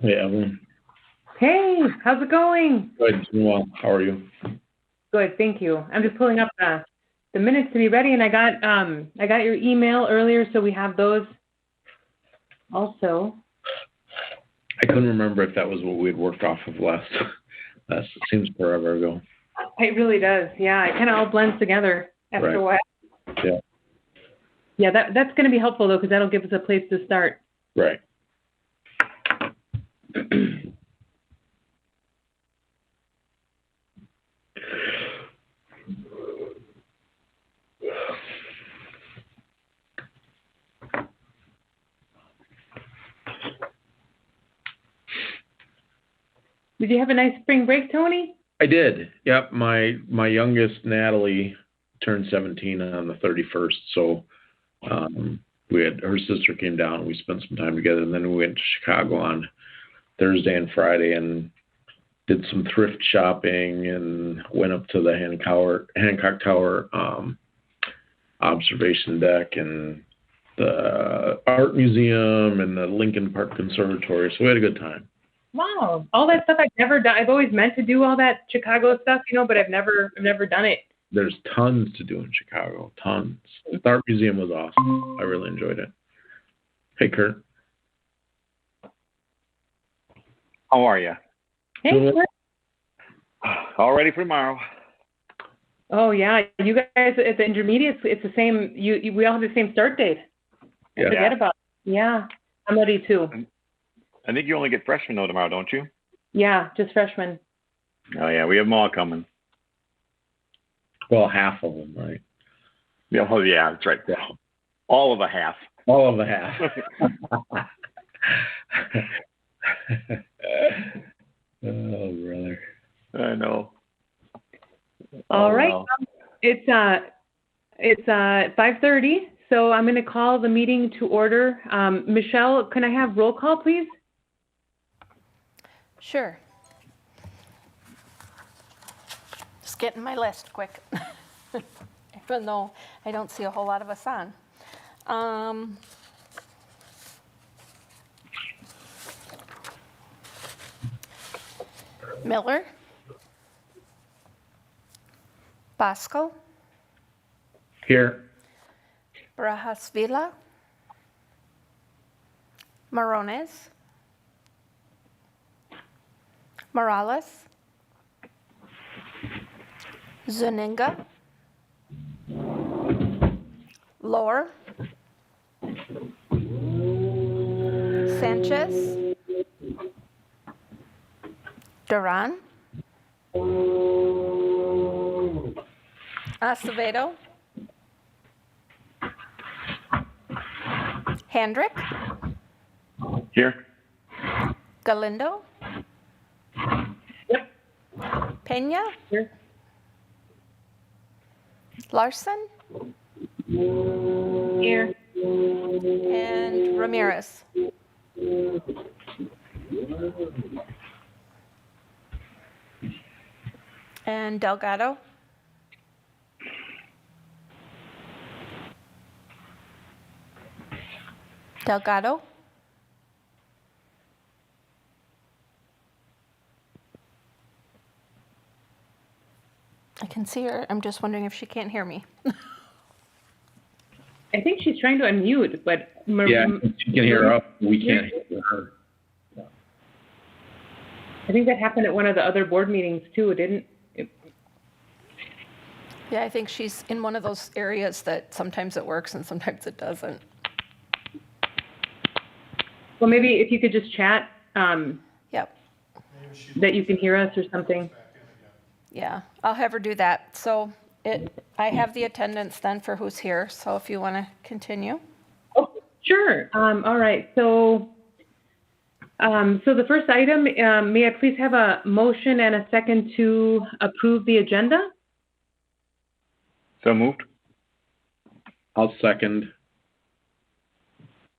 Hey, Evelyn. Hey, how's it going? Good. Doing well. How are you? Good, thank you. I'm just pulling up the minutes to be ready, and I got your email earlier, so we have those also. I couldn't remember if that was what we had worked off of last. That seems forever ago. It really does. Yeah, it kind of all blends together after a while. Yeah. Yeah, that's going to be helpful though, because that'll give us a place to start. Right. Did you have a nice spring break, Tony? I did. Yep. My youngest, Natalie, turned 17 on the 31st. So her sister came down and we spent some time together, and then we went to Chicago on Thursday and Friday and did some thrift shopping and went up to the Hancock Tower observation deck and the art museum and the Lincoln Park Conservatory. So we had a good time. Wow, all that stuff I've never done. I've always meant to do all that Chicago stuff, but I've never done it. There's tons to do in Chicago, tons. The art museum was awesome. I really enjoyed it. Hey, Kurt. How are you? Hey, Kurt. All ready for tomorrow. Oh yeah, you guys at the intermediates, it's the same. We all have the same start date. Yeah. Forget about it. Yeah, I'm ready too. I think you only get freshmen though tomorrow, don't you? Yeah, just freshmen. Oh yeah, we have them all coming. Well, half of them, right? Yeah, oh yeah, that's right. Yeah. All of a half. All of a half. Oh, brother. I know. All right. Wow. It's 5:30, so I'm going to call the meeting to order. Michelle, can I have roll call, please? Sure. Just getting my list quick, even though I don't see a whole lot of us on. Miller, Bosco, Here. Barajas Vila, Morones, Morales, Zuniga, Lohr, Sanchez, Duran, Acevedo, Hendrick, Here. Galindo, Yep. Pena, Here. Larson, Here. and Ramirez. And Delgado. Delgado. I can see her. I'm just wondering if she can't hear me. I think she's trying to unmute, but Yeah, she can hear us. We can't hear her. I think that happened at one of the other board meetings too, didn't it? Yeah, I think she's in one of those areas that sometimes it works and sometimes it doesn't. Well, maybe if you could just chat. Yep. that you can hear us or something. Yeah, I'll have her do that. So I have the attendance then for who's here, so if you want to continue. Oh, sure. All right. So the first item, may I please have a motion and a second to approve the agenda? So moved. I'll second.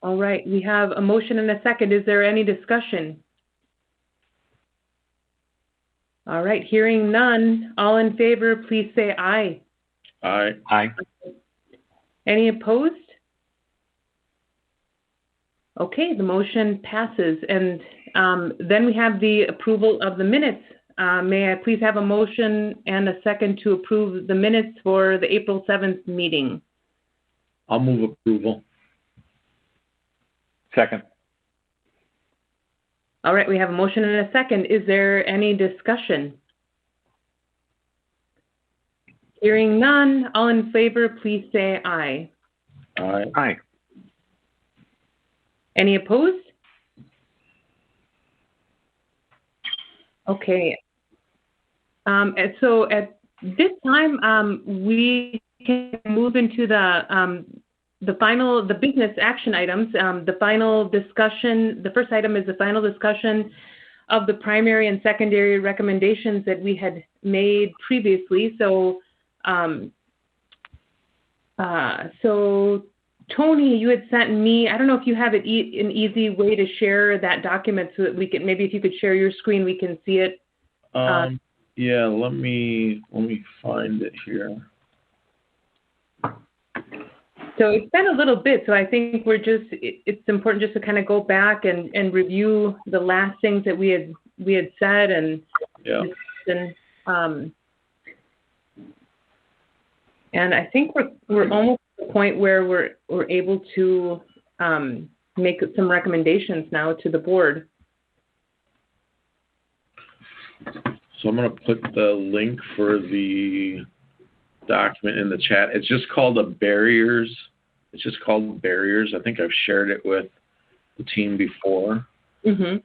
All right, we have a motion and a second. Is there any discussion? All right, hearing none. All in favor, please say aye. Aye. Aye. Any opposed? Okay, the motion passes. And then we have the approval of the minutes. May I please have a motion and a second to approve the minutes for the April 7th meeting? I'll move approval. Second. All right, we have a motion and a second. Is there any discussion? Hearing none, all in favor, please say aye. Aye. Aye. Any opposed? Okay. And so at this time, we can move into the business action items. The final discussion, the first item is the final discussion of the primary and secondary recommendations that we had made previously. So, Tony, you had sent me, I don't know if you have an easy way to share that document so that we can, maybe if you could share your screen, we can see it. Yeah, let me find it here. So it's been a little bit, so I think it's important just to kind of go back and review the last things that we had said and I think we're almost at the point where we're able to make some recommendations now to the board. So I'm going to put the link for the document in the chat. It's just called barriers. It's just called barriers. I think I've shared it with the team before. Mm-hmm.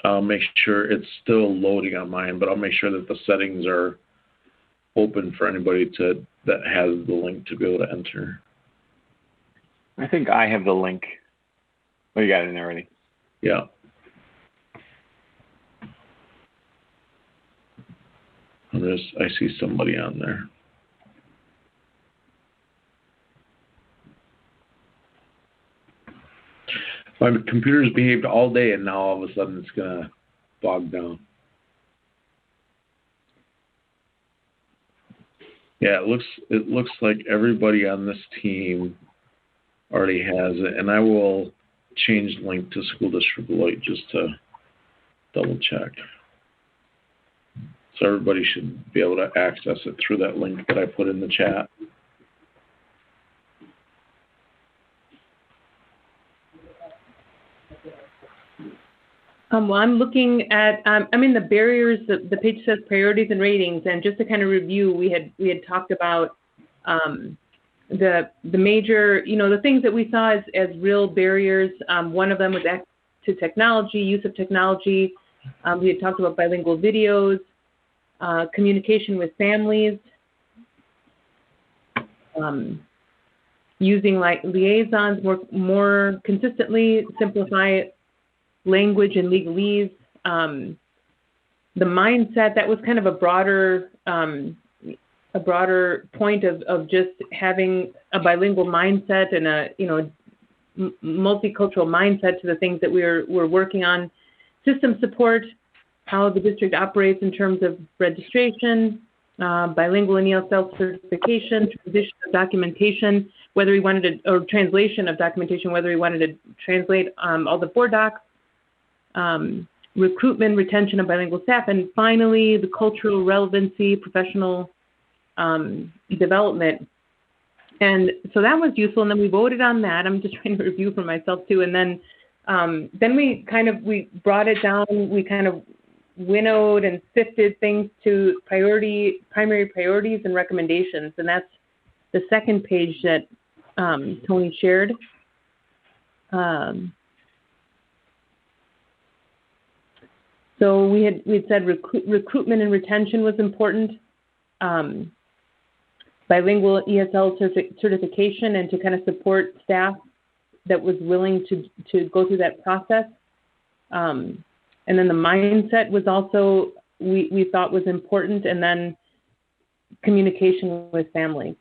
I'll make sure it's still loading on mine, but I'll make sure that the settings are open for anybody that has the link to be able to enter. I think I have the link. Oh, you got it in there already. Yeah. I see somebody on there. My computer's behaved all day, and now all of a sudden it's gonna bog down. Yeah, it looks like everybody on this team already has it, and I will change the link to School District Beloit just to double check. So everybody should be able to access it through that link that I put in the chat. Well, I'm looking at, I'm in the barriers, the page says priorities and ratings, and just to kind of review, we had talked about the major, the things that we saw as real barriers. One of them was access to technology, use of technology. We had talked about bilingual videos, communication with families, using like liaisons more consistently, simplify language and legalese, the mindset. That was kind of a broader point of just having a bilingual mindset and a multicultural mindset to the things that we're working on. System support, how the district operates in terms of registration, bilingual and ESL certification, transition of documentation, whether we wanted to, or translation of documentation, whether we wanted to translate all the board docs, recruitment, retention of bilingual staff, and finally, the cultural relevancy, professional development. And so that was useful, and then we voted on that. I'm just trying to review for myself too. And then we brought it down, we kind of winnowed and sifted things to primary priorities and recommendations. And that's the second page that Tony shared. So we had said recruitment and retention was important, bilingual ESL certification, and to kind of support staff that was willing to go through that process. And then the mindset was also, we thought was important, and then communication with families.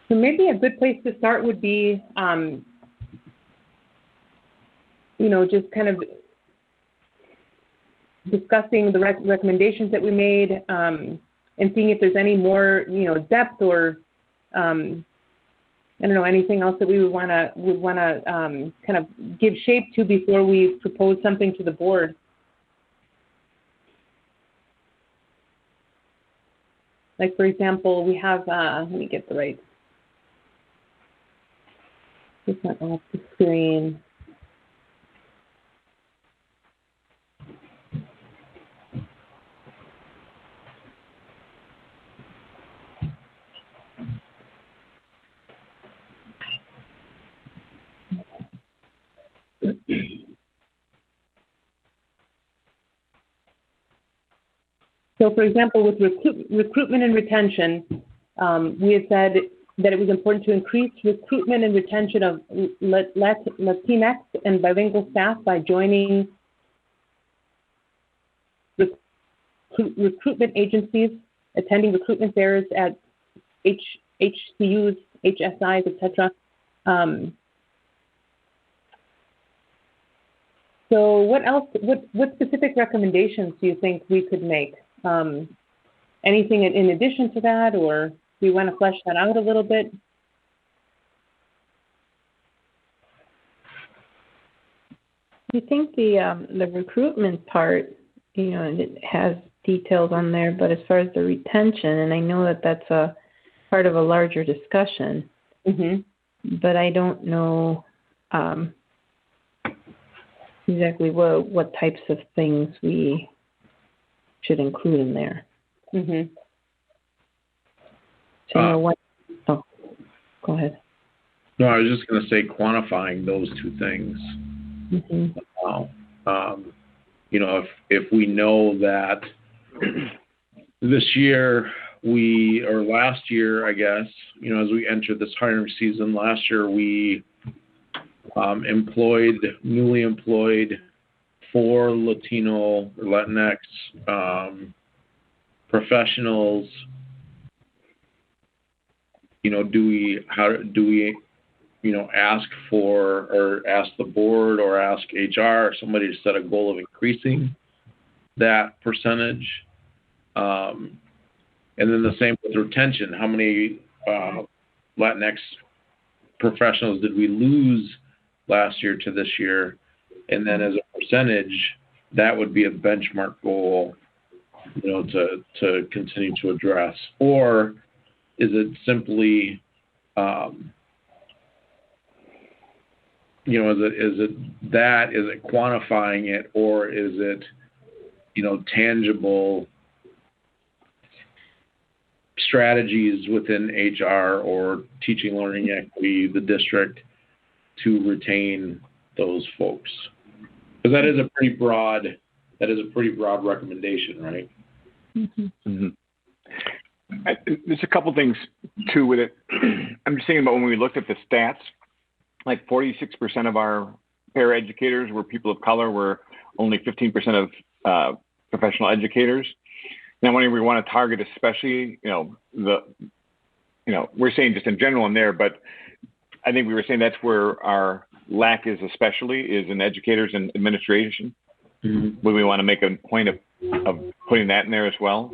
So maybe a good place to start would be, just kind of discussing the recommendations that we made, and seeing if there's any more, depth or, anything else that we would want to kind of give shape to before we propose something to the board. Like, for example, we have, let me get the right, it's not off the screen. So, for example, with recruitment and retention, we had said that it was important to increase recruitment and retention of Latinx and bilingual staff by joining recruitment agencies, attending recruitment fairs at HCUs, HSIs, etc. So what else, what specific recommendations do you think we could make? Anything in addition to that, or do you want to flesh that out a little bit? I think the recruitment part, it has details on there, but as far as the retention, and I know that that's a part of a larger discussion, but I don't know exactly what types of things we should include in there. So what? Oh, go ahead. No, I was just going to say quantifying those two things. If we know that this year or last year, I guess, as we entered this hiring season, last year we newly employed 4 Latino or Latinx professionals. Do we ask for, or ask the board, or ask HR or somebody to set a goal of increasing that percentage? And then the same with retention. How many Latinx professionals did we lose last year to this year? And then as a percentage, that would be a benchmark goal, to continue to address. Or is it simply, is it quantifying it, or is it, tangible strategies within HR or teaching, learning, equity, the district, to retain those folks? Because that is a pretty broad recommendation, right? There's a couple things too with it. I'm just thinking about when we looked at the stats, like 46% of our paraeducators were people of color, were only 15% of professional educators. Now, when we want to target, especially, we're saying just in general in there, but I think we were saying that's where our lack is, especially, is in educators and administration. Would we want to make a point of putting that in there as well?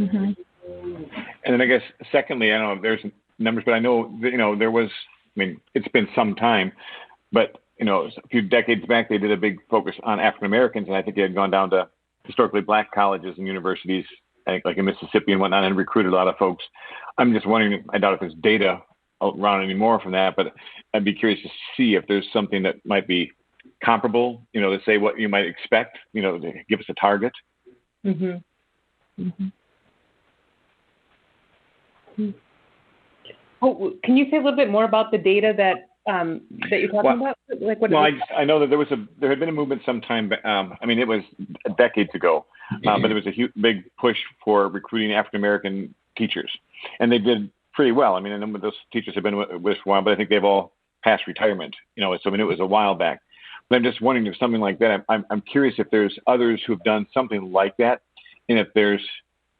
And then I guess, secondly, I don't know if there's numbers, but I know, there was, it's been some time, but, a few decades back, they did a big focus on African Americans, and I think they had gone down to historically black colleges and universities, like in Mississippi and whatnot, and recruited a lot of folks. I'm just wondering, I doubt if there's data around anymore from that, but I'd be curious to see if there's something that might be comparable, to say what you might expect, to give us a target. Oh, can you say a little bit more about the data that you're talking about? Like what? Well, I know that there had been a movement sometime. I mean, it was decades ago, but there was a big push for recruiting African American teachers, and they did pretty well. I mean, a number of those teachers have been with us for a while, but I think they've all past retirement. So I mean, it was a while back. But I'm just wondering if something like that. I'm curious if there's others who have done something like that, and if there's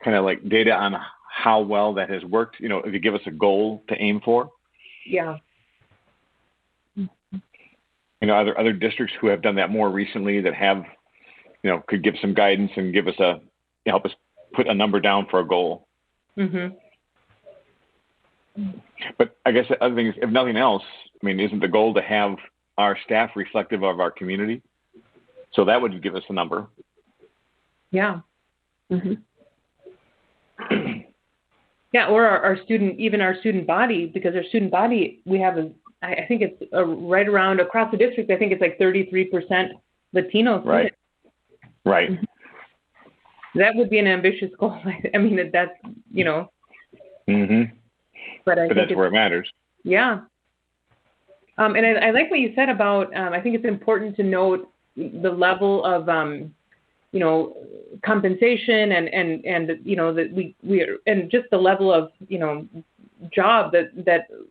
kind of like data on how well that has worked. If you give us a goal to aim for. Yeah. Other districts who have done that more recently that have, could give some guidance and give us help us put a number down for a goal. Mm-hmm. But I guess the other thing is, if nothing else, I mean, isn't the goal to have our staff reflective of our community? So that would give us a number. Yeah. Mm-hmm. Yeah, or our student body, because our student body, we have I think it's right around across the district. I think it's like 33% Latinos. Right. Right. That would be an ambitious goal. I mean, that's Mm-hmm. But that's where it matters. Yeah. And I like what you said about. I think it's important to note the level of compensation and that we are, and just the level of job that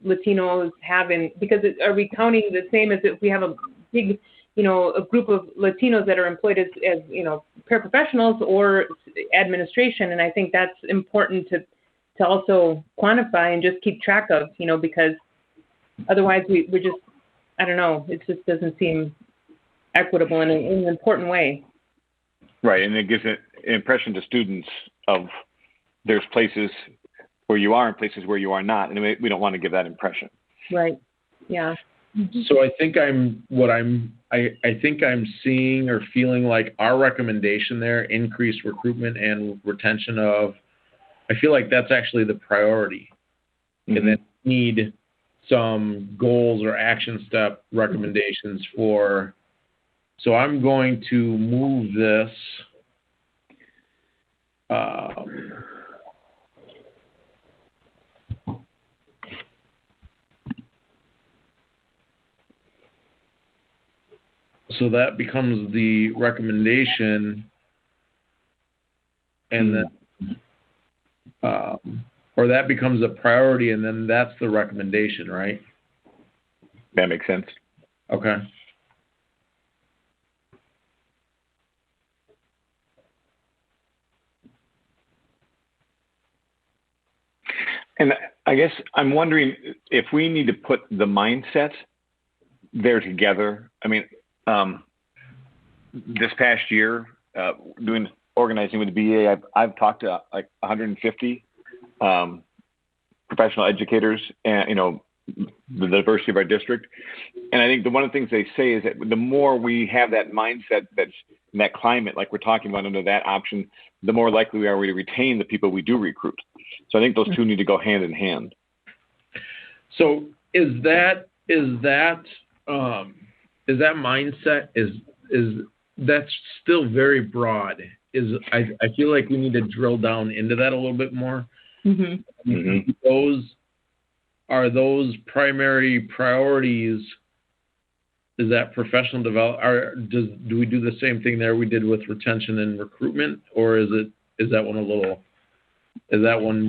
Latinos have because are we counting the same as if we have a big a group of Latinos that are employed as paraprofessionals or administration? And I think that's important to also quantify and just keep track of, because otherwise we're just, I don't know, it just doesn't seem equitable in an important way. Right, and it gives an impression to students of there's places where you are and places where you are not, and we don't want to give that impression. Right. Yeah. So I think I'm seeing or feeling like our recommendation there, increased recruitment and retention of, I feel like that's actually the priority. Mm-hmm. And then need some goals or action step recommendations for. So I'm going to move this. So that becomes the recommendation, and then, or that becomes a priority, and then that's the recommendation, right? That makes sense. Okay. And I guess I'm wondering if we need to put the mindset there together. I mean, this past year, organizing with the BEA, I've talked to like 150 professional educators, and the diversity of our district. And I think one of the things they say is that the more we have that mindset, that's in that climate, like we're talking about under that option, the more likely we are to retain the people we do recruit. So I think those two need to go hand in hand. So is that mindset is that's still very broad. I feel like we need to drill down into that a little bit more. Mm-hmm. Mm-hmm. Are those primary priorities? Is that professional development? Do we do the same thing there we did with retention and recruitment, or is that one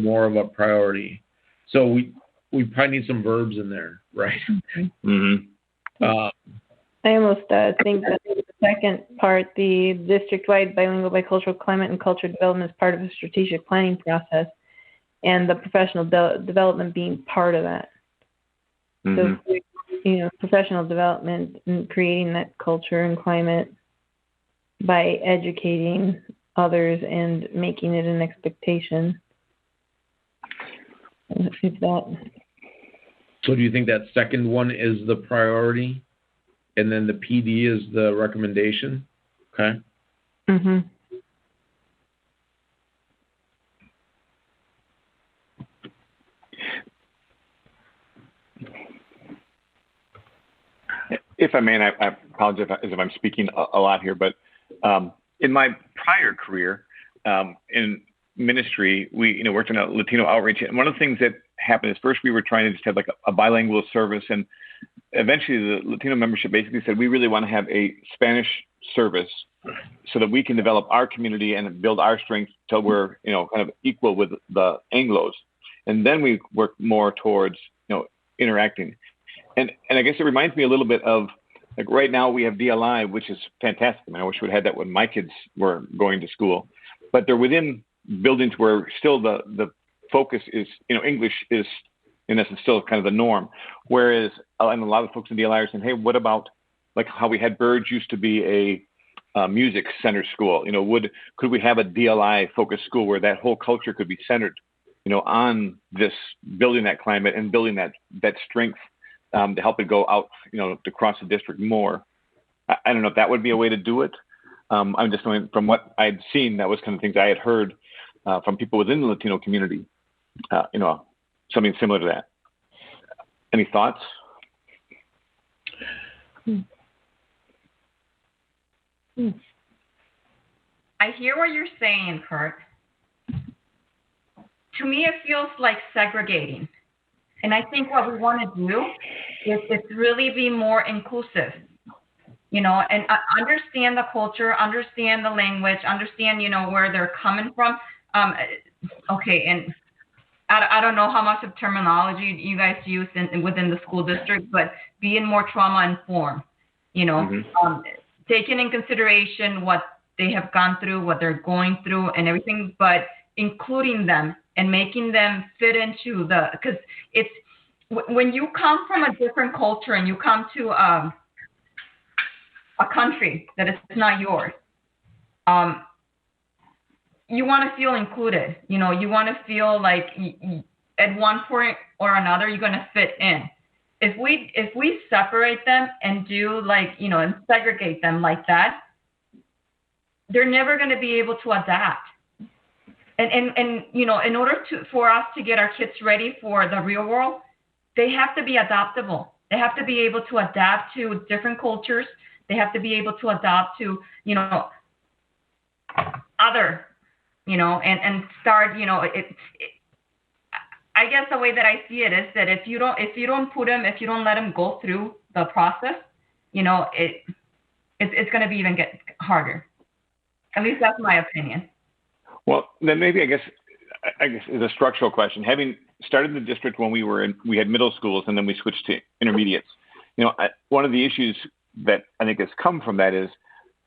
more of a priority? So we probably need some verbs in there, right? Mm-hmm. I almost think that the second part, the district-wide bilingual bicultural climate and culture development, is part of a strategic planning process, and the professional development being part of that. Mm-hmm. So, professional development and creating that culture and climate by educating others and making it an expectation. So do you think that second one is the priority, and then the PD is the recommendation? Okay. Mm-hmm. If I may, and I apologize if I'm speaking a lot here, but in my prior career in ministry, we worked in a Latino outreach, and one of the things that happened is first we were trying to just have like a bilingual service, and eventually the Latino membership basically said we really want to have a Spanish service so that we can develop our community and build our strength till we're kind of equal with the Anglos, and then we work more towards interacting. And I guess it reminds me a little bit of like right now we have DLI, which is fantastic. I mean, I wish we'd had that when my kids were going to school, but they're within buildings where still the focus is, English is in essence still kind of the norm. Whereas, and a lot of folks in DLI are saying, hey, what about like how we had Burge used to be a music center school? Could we have a DLI focused school where that whole culture could be centered, on this, building that climate and building that strength to help it go out, across the district more. I don't know if that would be a way to do it. I'm just knowing from what I'd seen, that was kind of things I had heard from people within the Latino community, something similar to that. Any thoughts? I hear what you're saying, Kurt. To me, it feels like segregating. And I think what we want to do is really be more inclusive, and understand the culture, understand the language, understand, where they're coming from. Okay, and I don't know how much of terminology you guys use within the school district, but being more trauma informed, taking in consideration what they have gone through, what they're going through and everything, but including them and making them fit into because it's, when you come from a different culture and you come to a country that is not yours, you want to feel included. You want to feel like at one point or another, you're going to fit in. If we separate them and do and segregate them like that, they're never going to be able to adapt. And in order for us to get our kids ready for the real world, they have to be adaptable. They have to be able to adapt to different cultures. They have to be able to adapt to, other, and start, I guess the way that I see it is that if you don't let them go through the process, it's going to be even get harder. At least that's my opinion. Well, then maybe I guess is a structural question. Having started the district when we had middle schools and then we switched to intermediates. One of the issues that I think has come from that is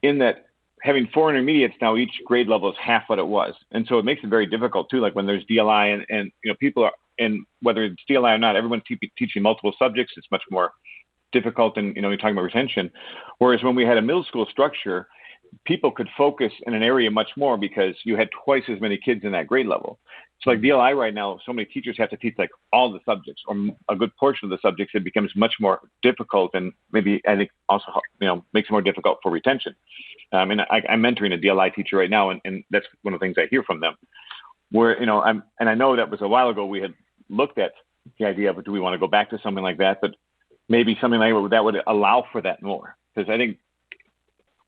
in that having 4 intermediates now, each grade level is half what it was, and so it makes it very difficult too. Like when there's DLI and people are, and whether it's DLI or not, everyone's teaching multiple subjects. It's much more difficult, and you're talking about retention. Whereas when we had a middle school structure, people could focus in an area much more because you had twice as many kids in that grade level. So like DLI right now, so many teachers have to teach like all the subjects or a good portion of the subjects. It becomes much more difficult, and maybe I think also makes it more difficult for retention. I'm mentoring a DLI teacher right now, and that's one of the things I hear from them. Where I know that was a while ago we had looked at the idea of do we want to go back to something like that, but maybe something like that would allow for that more, because I think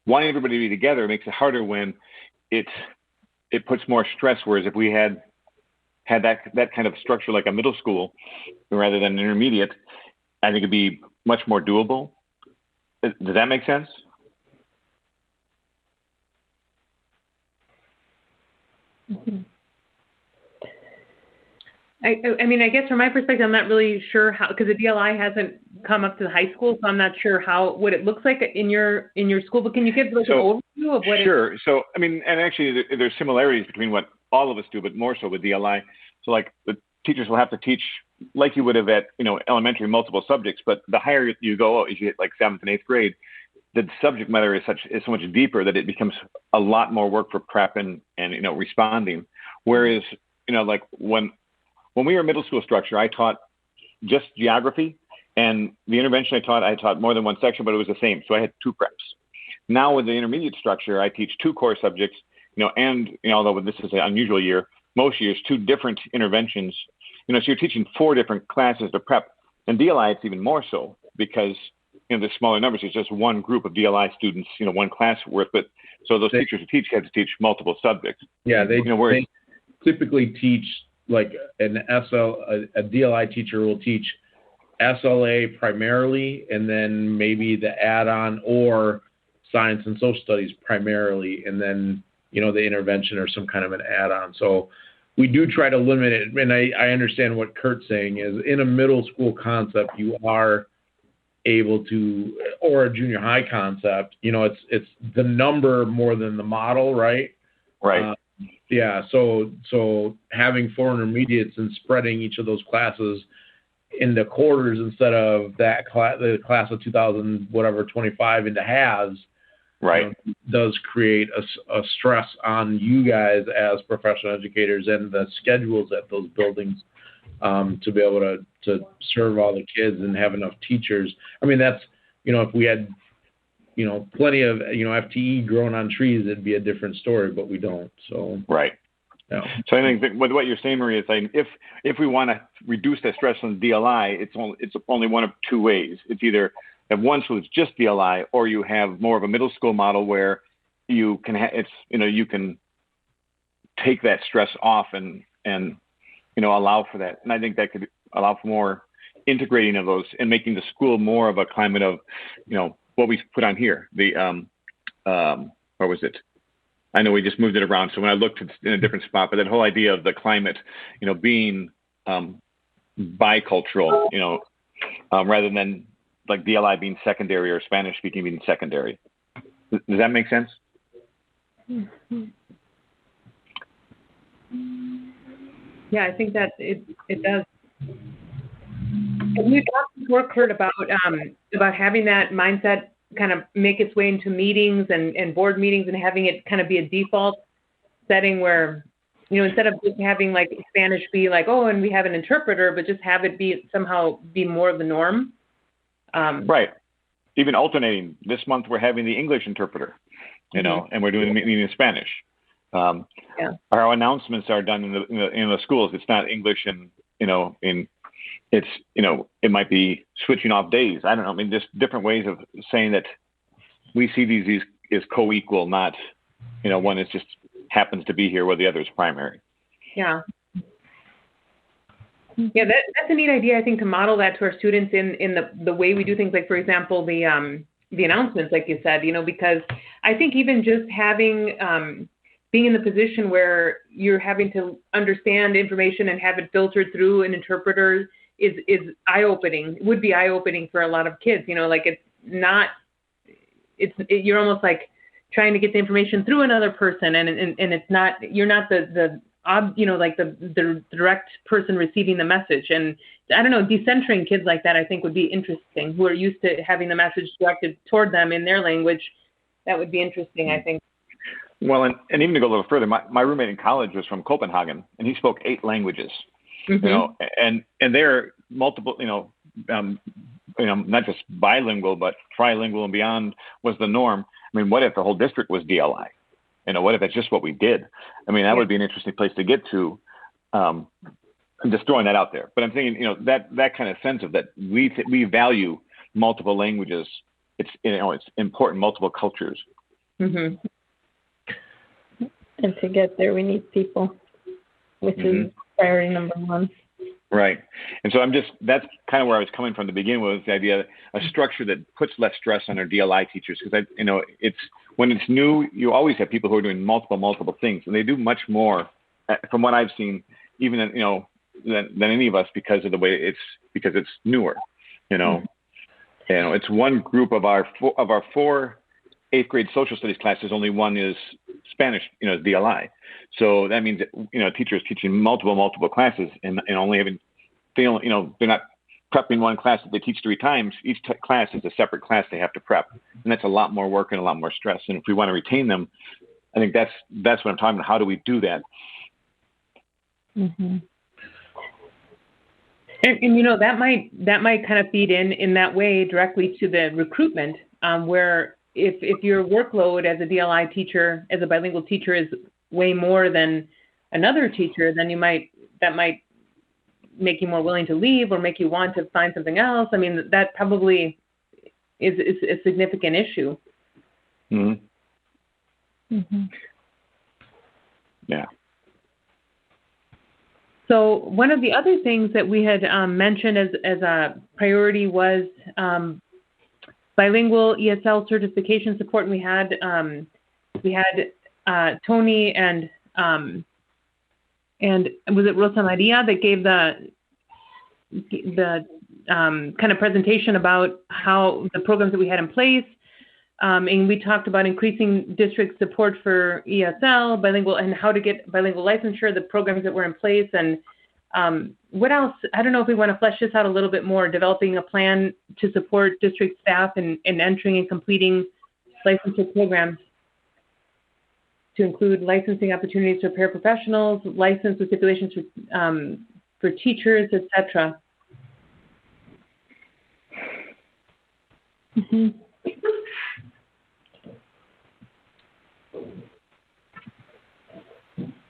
wanting everybody to be together makes it harder when it puts more stress. Whereas if we had that kind of structure like a middle school rather than an intermediate, I think it'd be much more doable. Does that make sense? Mm-hmm. I guess from my perspective, I'm not really sure how, because the DLI hasn't come up to the high school, so I'm not sure what it looks like in your school. But can you give like an overview of what? Sure. So and actually, there's similarities between what all of us do, but more so with DLI. So like the teachers will have to teach like you would have at elementary multiple subjects, but the higher you go, as you hit like 7th and 8th grade, the subject matter is so much deeper that it becomes a lot more work for prep and responding. Whereas like when we were middle school structure, I taught just geography, and the intervention I taught more than one section, but it was the same. So I had 2 preps. Now with the intermediate structure, I teach 2 core subjects, and although this is an unusual year, most years 2 different interventions. So you're teaching 4 different classes to prep. And DLI, it's even more so because the smaller numbers. It's just one group of DLI students, one class worth. But so those teachers who teach have to teach multiple subjects. Yeah, they typically teach like an a DLI teacher will teach SLA primarily, and then maybe the add-on or science and social studies primarily, and then, the intervention or some kind of an add-on. So we do try to limit it. And I understand what Kurt's saying is in a middle school concept, you are able to, or a junior high concept, it's the number more than the model, right? Right. Yeah. So having 4 intermediates and spreading each of those classes into quarters instead of the class of 2025 into halves, right, does create a stress on you guys as professional educators and the schedules at those buildings, to be able to serve all the kids and have enough teachers. I mean, that's, if we had, plenty of, FTE growing on trees, it'd be a different story, but we don't. So, right. Yeah. So I think that what you're saying, Maria, is saying if we want to reduce that stress on DLI, it's only one of 2 ways. It's either have one school that's just DLI, or you have more of a middle school model where you can you can take that stress off and allow for that. And I think that could allow for more integrating of those and making the school more of a climate of what we put on here. The what was it? I know we just moved it around, so when I looked, it's in a different spot. But that whole idea of the climate, being bicultural, rather than like DLI being secondary or Spanish speaking being secondary. Does that make sense? Yeah, I think that it does. And we talked before, Kurt, about having that mindset kind of make its way into meetings and board meetings, and having it kind of be a default setting where, instead of just having like Spanish be like, oh, and we have an interpreter, but just have it be somehow be more of the norm. Right. Even alternating. This month we're having the English interpreter, and we're doing the meeting in Spanish. Our announcements are done in the schools. It's not English and it's it might be switching off days. I don't know. I mean, just different ways of saying that we see these as co-equal, not one is just happens to be here while the other is primary. Yeah. Yeah, that's a neat idea, I think, to model that to our students in the way we do things, like, for example, the announcements, like you said, because I think even just having, being in the position where you're having to understand information and have it filtered through an interpreter is eye-opening, would be eye-opening for a lot of kids, like you're almost like trying to get the information through another person, and it's not, you're not the direct person receiving the message. And I don't know, decentering kids like that, I think, would be interesting, who are used to having the message directed toward them in their language. That would be interesting, I think. Well, and even to go a little further, my roommate in college was from Copenhagen, and he spoke 8 languages. And they're multiple, not just bilingual, but trilingual and beyond was the norm. I mean, what if the whole district was DLI? What if that's just what we did? I mean, that would be an interesting place to get to. I'm just throwing that out there. But I'm thinking, that kind of sense of that we value multiple languages. It's it's important, multiple cultures. Mm-hmm. And to get there, we need people, which is priority number 1. Right. And so that's kind of where I was coming from to begin with, the idea of a structure that puts less stress on our DLI teachers. Because it's when it's new, you always have people who are doing multiple things, and they do much more, from what I've seen, even than any of us, because of the way it's newer. It's one group of our 4 8th grade social studies classes, only one is Spanish, DLI. So that means that, teachers teaching multiple classes and only having, they're not prepping one class that they teach 3 times. Each class is a separate class they have to prep. And that's a lot more work and a lot more stress. And if we want to retain them, I think that's what I'm talking about. How do we do that? Mm-hmm. And that might kind of feed in that way directly to the recruitment, where if your workload as a DLI teacher, as a bilingual teacher, is way more than another teacher, then that might make you more willing to leave or make you want to find something else. I mean, that probably is a significant issue. Mm-hmm. Mm-hmm. Yeah. So one of the other things that we had mentioned as a priority was bilingual ESL certification support. And we had Tony and was it Rosa Maria that gave the kind of presentation about how the programs that we had in place. And we talked about increasing district support for ESL, bilingual, and how to get bilingual licensure, the programs that were in place. And what else? I don't know if we want to flesh this out a little bit more, developing a plan to support district staff in entering and completing licensure programs to include licensing opportunities for paraprofessionals, license with stipulations for teachers, etc. Mm-hmm.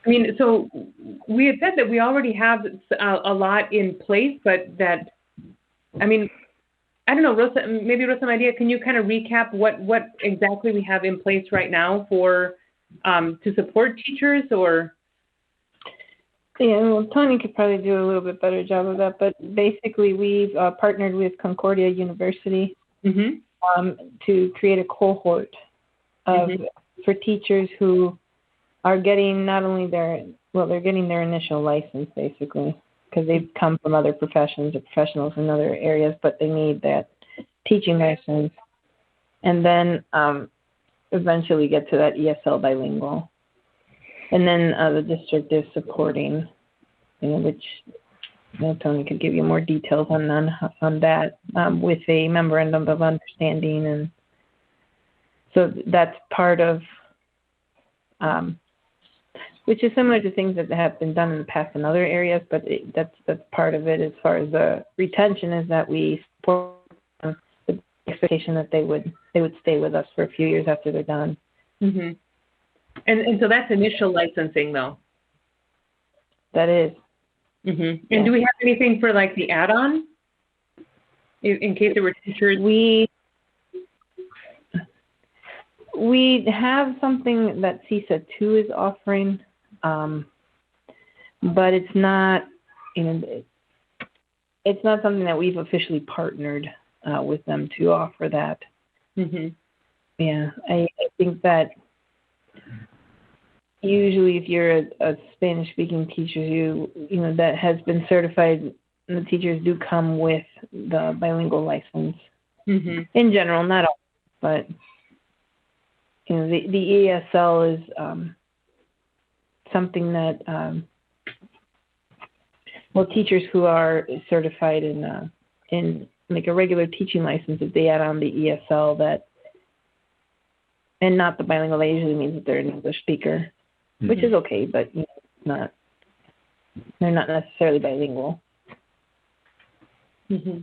I mean, so we had said that we already have a lot in place, but that, I mean, I don't know, Rosa, maybe Rosa Maria, can you kind of recap what exactly we have in place right now for to support teachers, or? Yeah, well, Tony could probably do a little bit better job of that, but basically we've partnered with Concordia University to create a cohort of for teachers who are getting not only they're getting their initial license basically because they've come from other professions or professionals in other areas, but they need that teaching license, and then eventually get to that ESL bilingual. And then the district is supporting, which Tony could give you more details on that with a memorandum of understanding, and so that's part of, which is similar to things that have been done in the past in other areas, but that's part of it as far as the retention is that we support the expectation that they would stay with us for a few years after they're done. Mm-hmm. And so that's initial licensing, though. That is. Mm-hmm. And do we have anything for like the add-on, in case there were teachers? We have something that CISA 2 is offering, but it's not, it's not something that we've officially partnered with them to offer that. Mm-hmm. Yeah, I think that usually if you're a Spanish-speaking teacher, you that has been certified, the teachers do come with the bilingual license. Mm-hmm. In general, not all, but the ESL is something that teachers who are certified in like a regular teaching license, if they add on the ESL and not the bilingual, that usually means that they're an English speaker, which is okay, but they're not necessarily bilingual. Mm-hmm.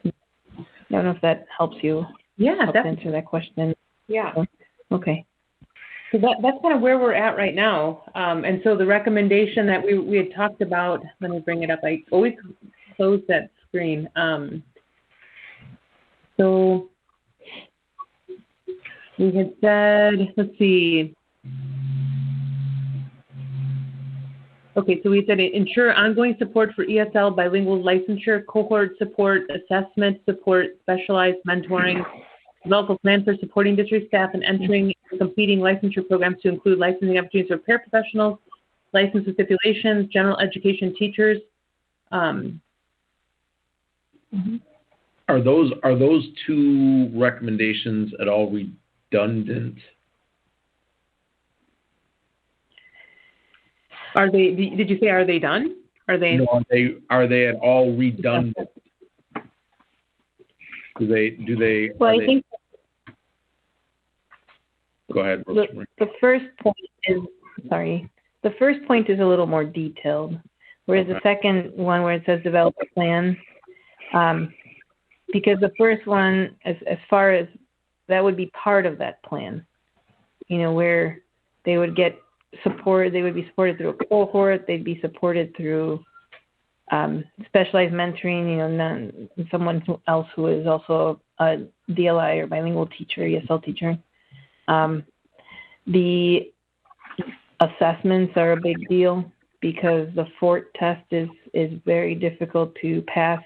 I don't know if that helps you. Yeah, answer that question. Yeah. Okay. So that's kind of where we're at right now. And so the recommendation that we had talked about, let me bring it up. I always close that screen. So we had said, let's see. Okay, so we said ensure ongoing support for ESL bilingual licensure, cohort support, assessment support, specialized mentoring, develop a plan for supporting district staff and entering and completing licensure programs to include licensing opportunities for paraprofessionals, license with stipulations, general education teachers. Are those two recommendations at all redundant? Are they? Did you say are they done? Are they? No, are they at all redundant? Do they? Well, I think. Go ahead. The first point is a little more detailed, whereas the second one, where it says develop a plan, because the first one, as far as that would be part of that plan, where they would get support, they would be supported through a cohort, they'd be supported through specialized mentoring, someone else who is also a DLI or bilingual teacher, ESL teacher. The assessments are a big deal. because the Fort test is very difficult to pass,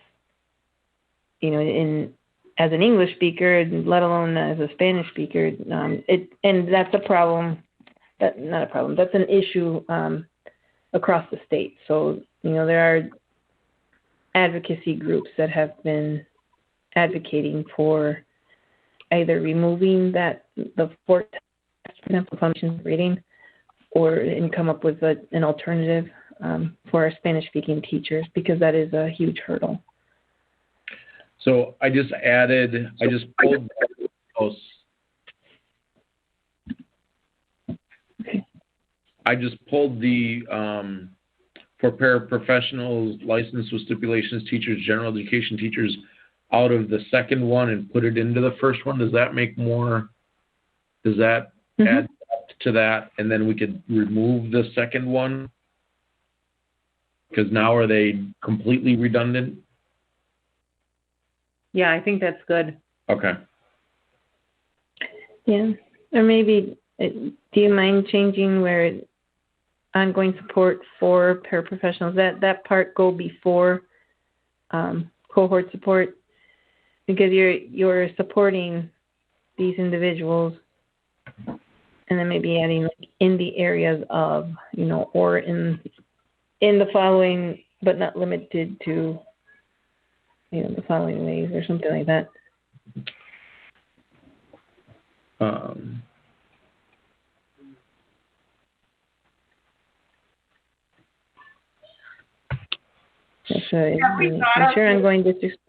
as an English speaker, let alone as a Spanish speaker. And that's a problem. Not a problem. That's an issue across the state. So, there are advocacy groups that have been advocating for either removing the Fort test, for example, function rating, and come up with an alternative for our Spanish-speaking teachers, because that is a huge hurdle. So I just pulled the for paraprofessionals, licensed with stipulations, teachers, general education teachers, out of the second one and put it into the first one. Does that make more? Does that add up to that? And then we could remove the second one? Because now are they completely redundant? Yeah, I think that's good. Okay. Yeah. Or maybe, do you mind changing where ongoing support for paraprofessionals, that part go before cohort support? Because you're supporting these individuals, and then maybe adding like in the areas of, or in the following, but not limited to, the following ways, or something like that. I'm sure ongoing districts.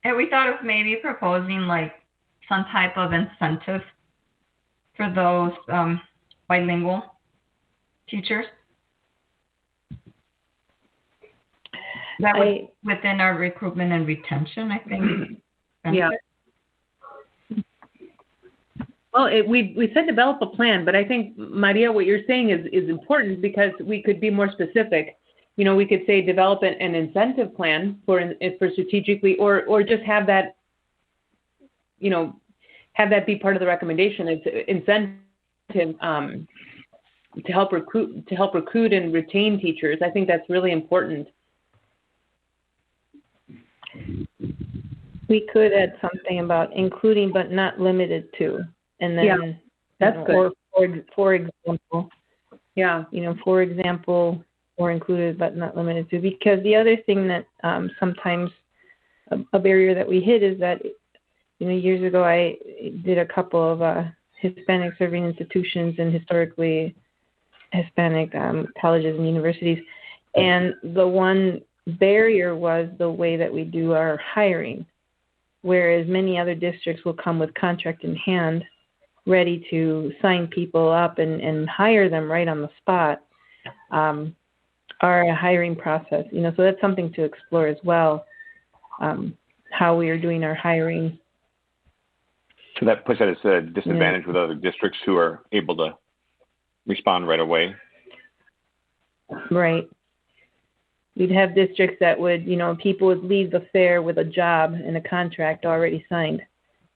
And we thought of maybe proposing like some type of incentive for those bilingual teachers. That was within our recruitment and retention, I think. Yeah. Well, we said develop a plan, but I think, Maria, what you're saying is important, because we could be more specific. We could say develop an incentive plan for strategically, or just have that, have that be part of the recommendation. It's incentive to help recruit and retain teachers. I think that's really important. We could add something about including but not limited to, and then that's good. Or for example, for example, or included but not limited to. Because the other thing that sometimes a barrier that we hit is that, years ago I did a couple of Hispanic serving institutions and historically Hispanic colleges and universities, and the one barrier was the way that we do our hiring, whereas many other districts will come with contract in hand, ready to sign people up and hire them right on the spot. Our hiring process, so that's something to explore as well, how we are doing our hiring. So that puts us at a disadvantage with other districts who are able to respond right away. Right. We'd have districts that would, people would leave the fair with a job and a contract already signed,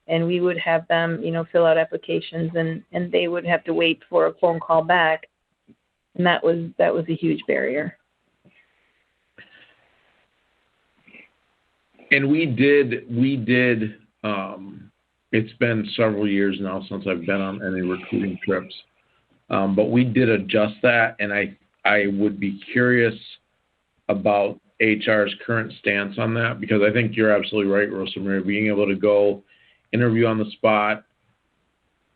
and we would have them, fill out applications, and they would have to wait for a phone call back, and that was a huge barrier. And we did. It's been several years now since I've been on any recruiting trips, but we did adjust that, and I would be curious about HR's current stance on that, because I think you're absolutely right, Rosa Maria, being able to go interview on the spot,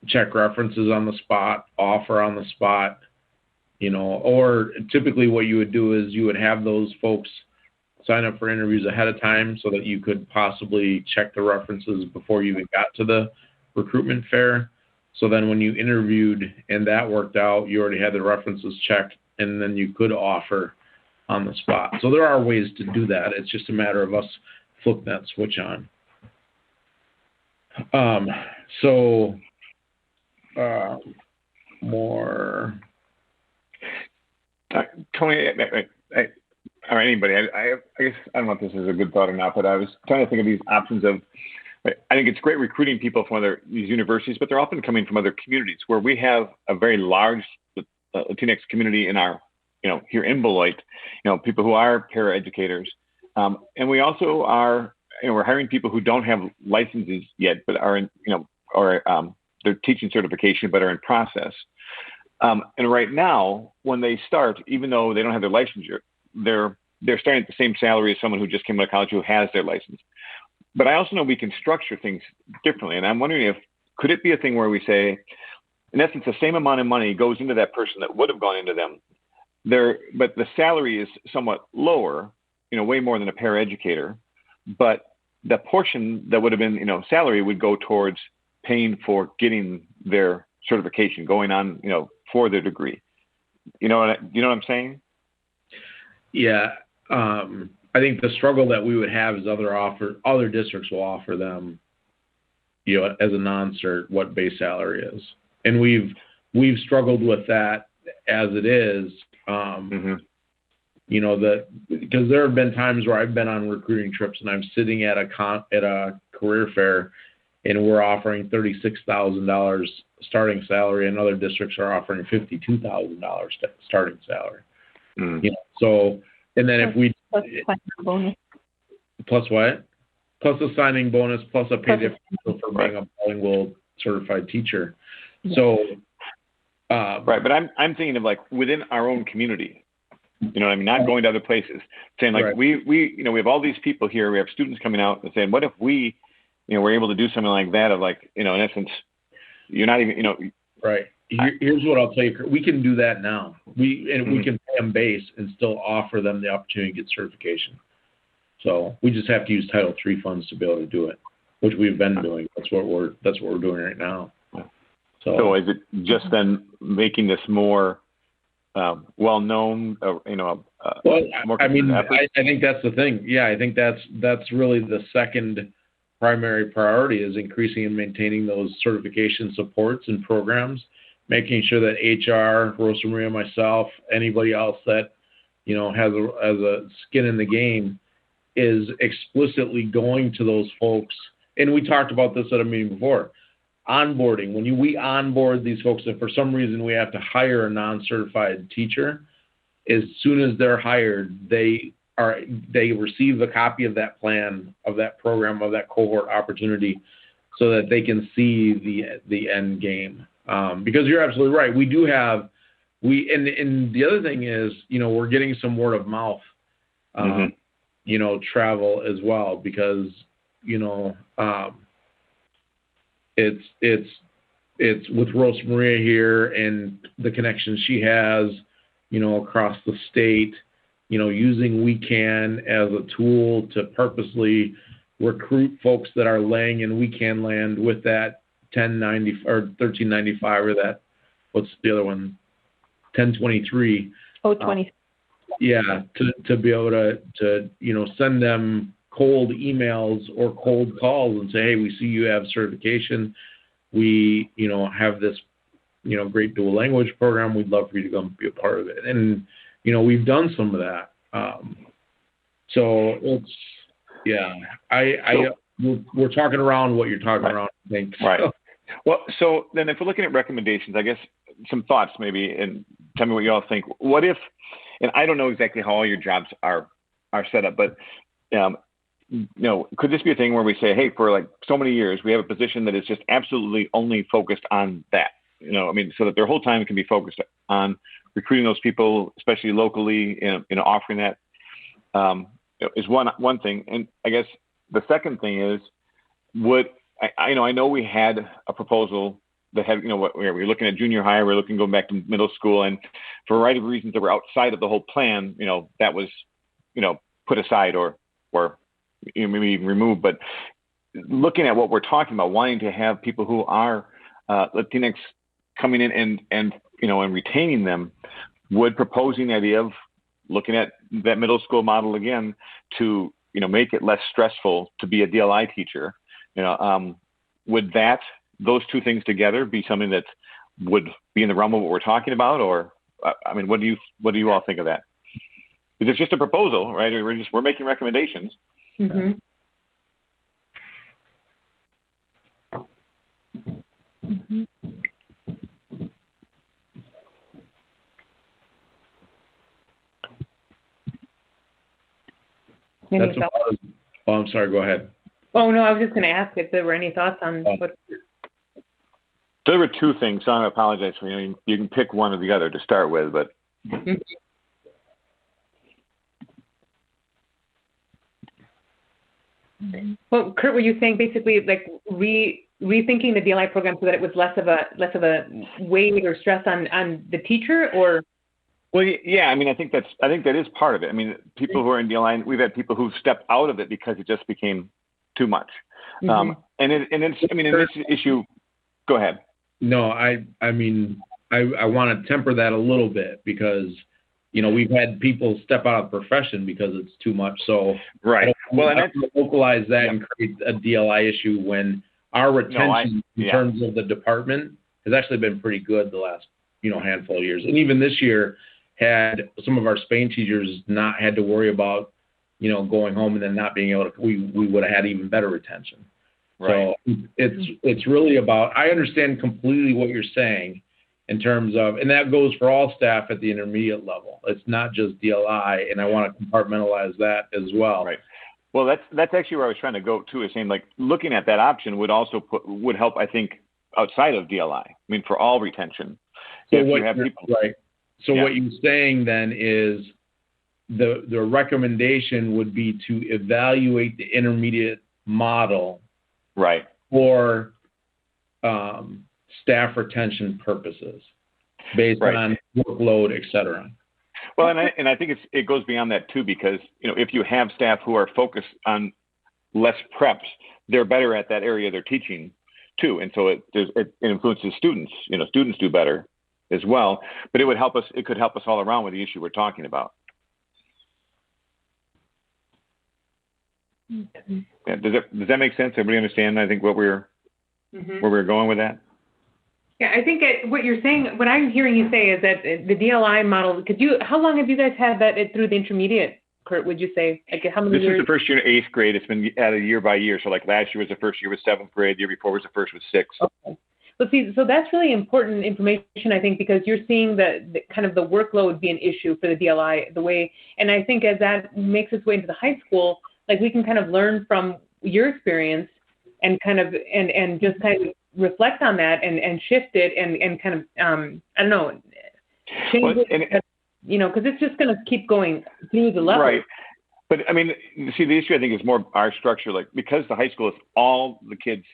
check references on the spot, offer on the spot, or typically what you would do is you would have those folks sign up for interviews ahead of time so that you could possibly check the references before you even got to the recruitment fair. So then when you interviewed and that worked out, you already had the references checked, and then you could offer on the spot. So there are ways to do that. It's just a matter of us flipping that switch on. More. Tony, or anybody, I guess I don't know if this is a good thought or not, but I was trying to think of these options of, I think it's great recruiting people from these universities, but they're often coming from other communities where we have a very large Latinx community in our here in Beloit, people who are paraeducators. And we also are, we're hiring people who don't have licenses yet, but are in, or their teaching certification, but are in process. And right now, when they start, even though they don't have their licensure, they're starting at the same salary as someone who just came out of college who has their license. But I also know we can structure things differently. And I'm wondering could it be a thing where we say, in essence, the same amount of money goes into that person that would have gone into them but the salary is somewhat lower, way more than a paraeducator, but the portion that would have been, salary would go towards paying for getting their certification, going on, for their degree. You know what I'm saying? Yeah. I think the struggle that we would have is other districts will offer them, as a non-cert, what base salary is. And we've struggled with that as it is. Because there have been times where I've been on recruiting trips and I'm sitting at a career fair and we're offering $36,000 starting salary, and other districts are offering $52,000 starting salary. So, and then if we bonus. Plus what? Plus a signing bonus, plus a pay differential for being a bilingual certified teacher. Yeah. So, right, but I'm thinking of like within our own community. Not going to other places. Saying like we have all these people here. We have students coming out and saying, what if we, we're able to do something like that? Of like, in essence, you're not even, Right. Here's what I'll tell you. We can do that now. We can pay them base and still offer them the opportunity to get certification. So we just have to use Title III funds to be able to do it, which we've been doing. That's what we're doing right now. So is it just then making this more well known? More I think that's the thing. Yeah, I think that's really the second primary priority is increasing and maintaining those certification supports and programs, making sure that HR, Rosa Maria, myself, anybody else that has a skin in the game is explicitly going to those folks. And we talked about this at a meeting before. Onboarding, when we onboard these folks, if for some reason we have to hire a non-certified teacher, as soon as they're hired, they receive a copy of that plan, of that program, of that cohort opportunity, so that they can see the end game. Because you're absolutely right. We do have and the other thing is, we're getting some word of mouth, travel as well, because it's with Rosa Maria here and the connections she has, across the state, using WeCan as a tool to purposely recruit folks that are laying in WeCan land with that 1090 or 1395 or that, what's the other one? 1023. Oh, 20. To be able to send them cold emails or cold calls and say, hey, we see you have certification. We, have this, great dual language program. We'd love for you to come be a part of it. And, we've done some of that. So it's, we're talking around what you're talking around, I think. Right. Well, so then if we're looking at recommendations, I guess some thoughts maybe, and tell me what you all think. What if, and I don't know exactly how all your jobs are set up, but, could this be a thing where we say, hey, for like so many years, we have a position that is just absolutely only focused on that, so that their whole time can be focused on recruiting those people, especially locally, offering that is one thing. And I guess the second thing is, I know we had a proposal that had, we were looking at junior high, we were looking going back to middle school, and for a variety of reasons that were outside of the whole plan, that was, put aside or maybe even removed. But looking at what we're talking about, wanting to have people who are Latinx coming in and retaining them, would proposing the idea of looking at that middle school model again to, make it less stressful to be a DLI teacher, would those two things together be something that would be in the realm of what we're talking about? Or, what do you all think of that? Because it's just a proposal, right? We're making recommendations. Mm-hmm. Any That's thoughts? about, oh, I'm sorry, go ahead. Oh, no, I was just going to ask if there were any thoughts on what. There were two things, so I apologize for you. You can pick one or the other to start with, but Well, Kurt, were you saying basically like rethinking the DLI program so that it was less of a weight or stress on the teacher, or? well, yeah. I mean, I think that is part of it. I mean, people who are in DLI, we've had people who've stepped out of it because it just became too much. And it's, I mean, in this issue, go ahead. No, I mean, I want to temper that a little bit because, we've had people step out of the profession because it's too much. So right. Well, I don't localize that and create a DLI issue when our retention in terms of the department has actually been pretty good the last, handful of years. And even this year had some of our Spain teachers not had to worry about, going home and then not being able to, we would have had even better retention. Right. So it's really about, I understand completely what you're saying in terms of, and that goes for all staff at the intermediate level. It's not just DLI, and I want to compartmentalize that as well. Right. Well, that's actually where I was trying to go to, is saying like looking at that option would also would help, I think, outside of DLI. I mean, for all retention. So what you're saying then is the recommendation would be to evaluate the intermediate model, right, for staff retention purposes, based on workload, et cetera. Well, and I think it goes beyond that too, because if you have staff who are focused on less preps, they're better at that area they're teaching too, and so it influences students. Students do better as well. But it would help us. It could help us all around with the issue we're talking about. Okay. Yeah, does that make sense? Everybody understand? I think where we're going with that. Yeah, I think what you're saying, what I'm hearing you say is that the DLI model, how long have you guys had that through the intermediate, Kurt, would you say? Like how many years? This is the first year in 8th grade. It's been added year by year. So like last year was the first year with 7th grade. The year before was the first with 6th. Okay. Well, see, so that's really important information, I think, because you're seeing the kind of the workload be an issue for the DLI, the way, and I think as that makes its way into the high school, like we can kind of learn from your experience and kind of, and just kind of reflect on that and shift it and kind of, I don't know, change it, because it's just going to keep going through the level. Right. But I mean, see, the issue I think is more our structure, like because the high school is all the kids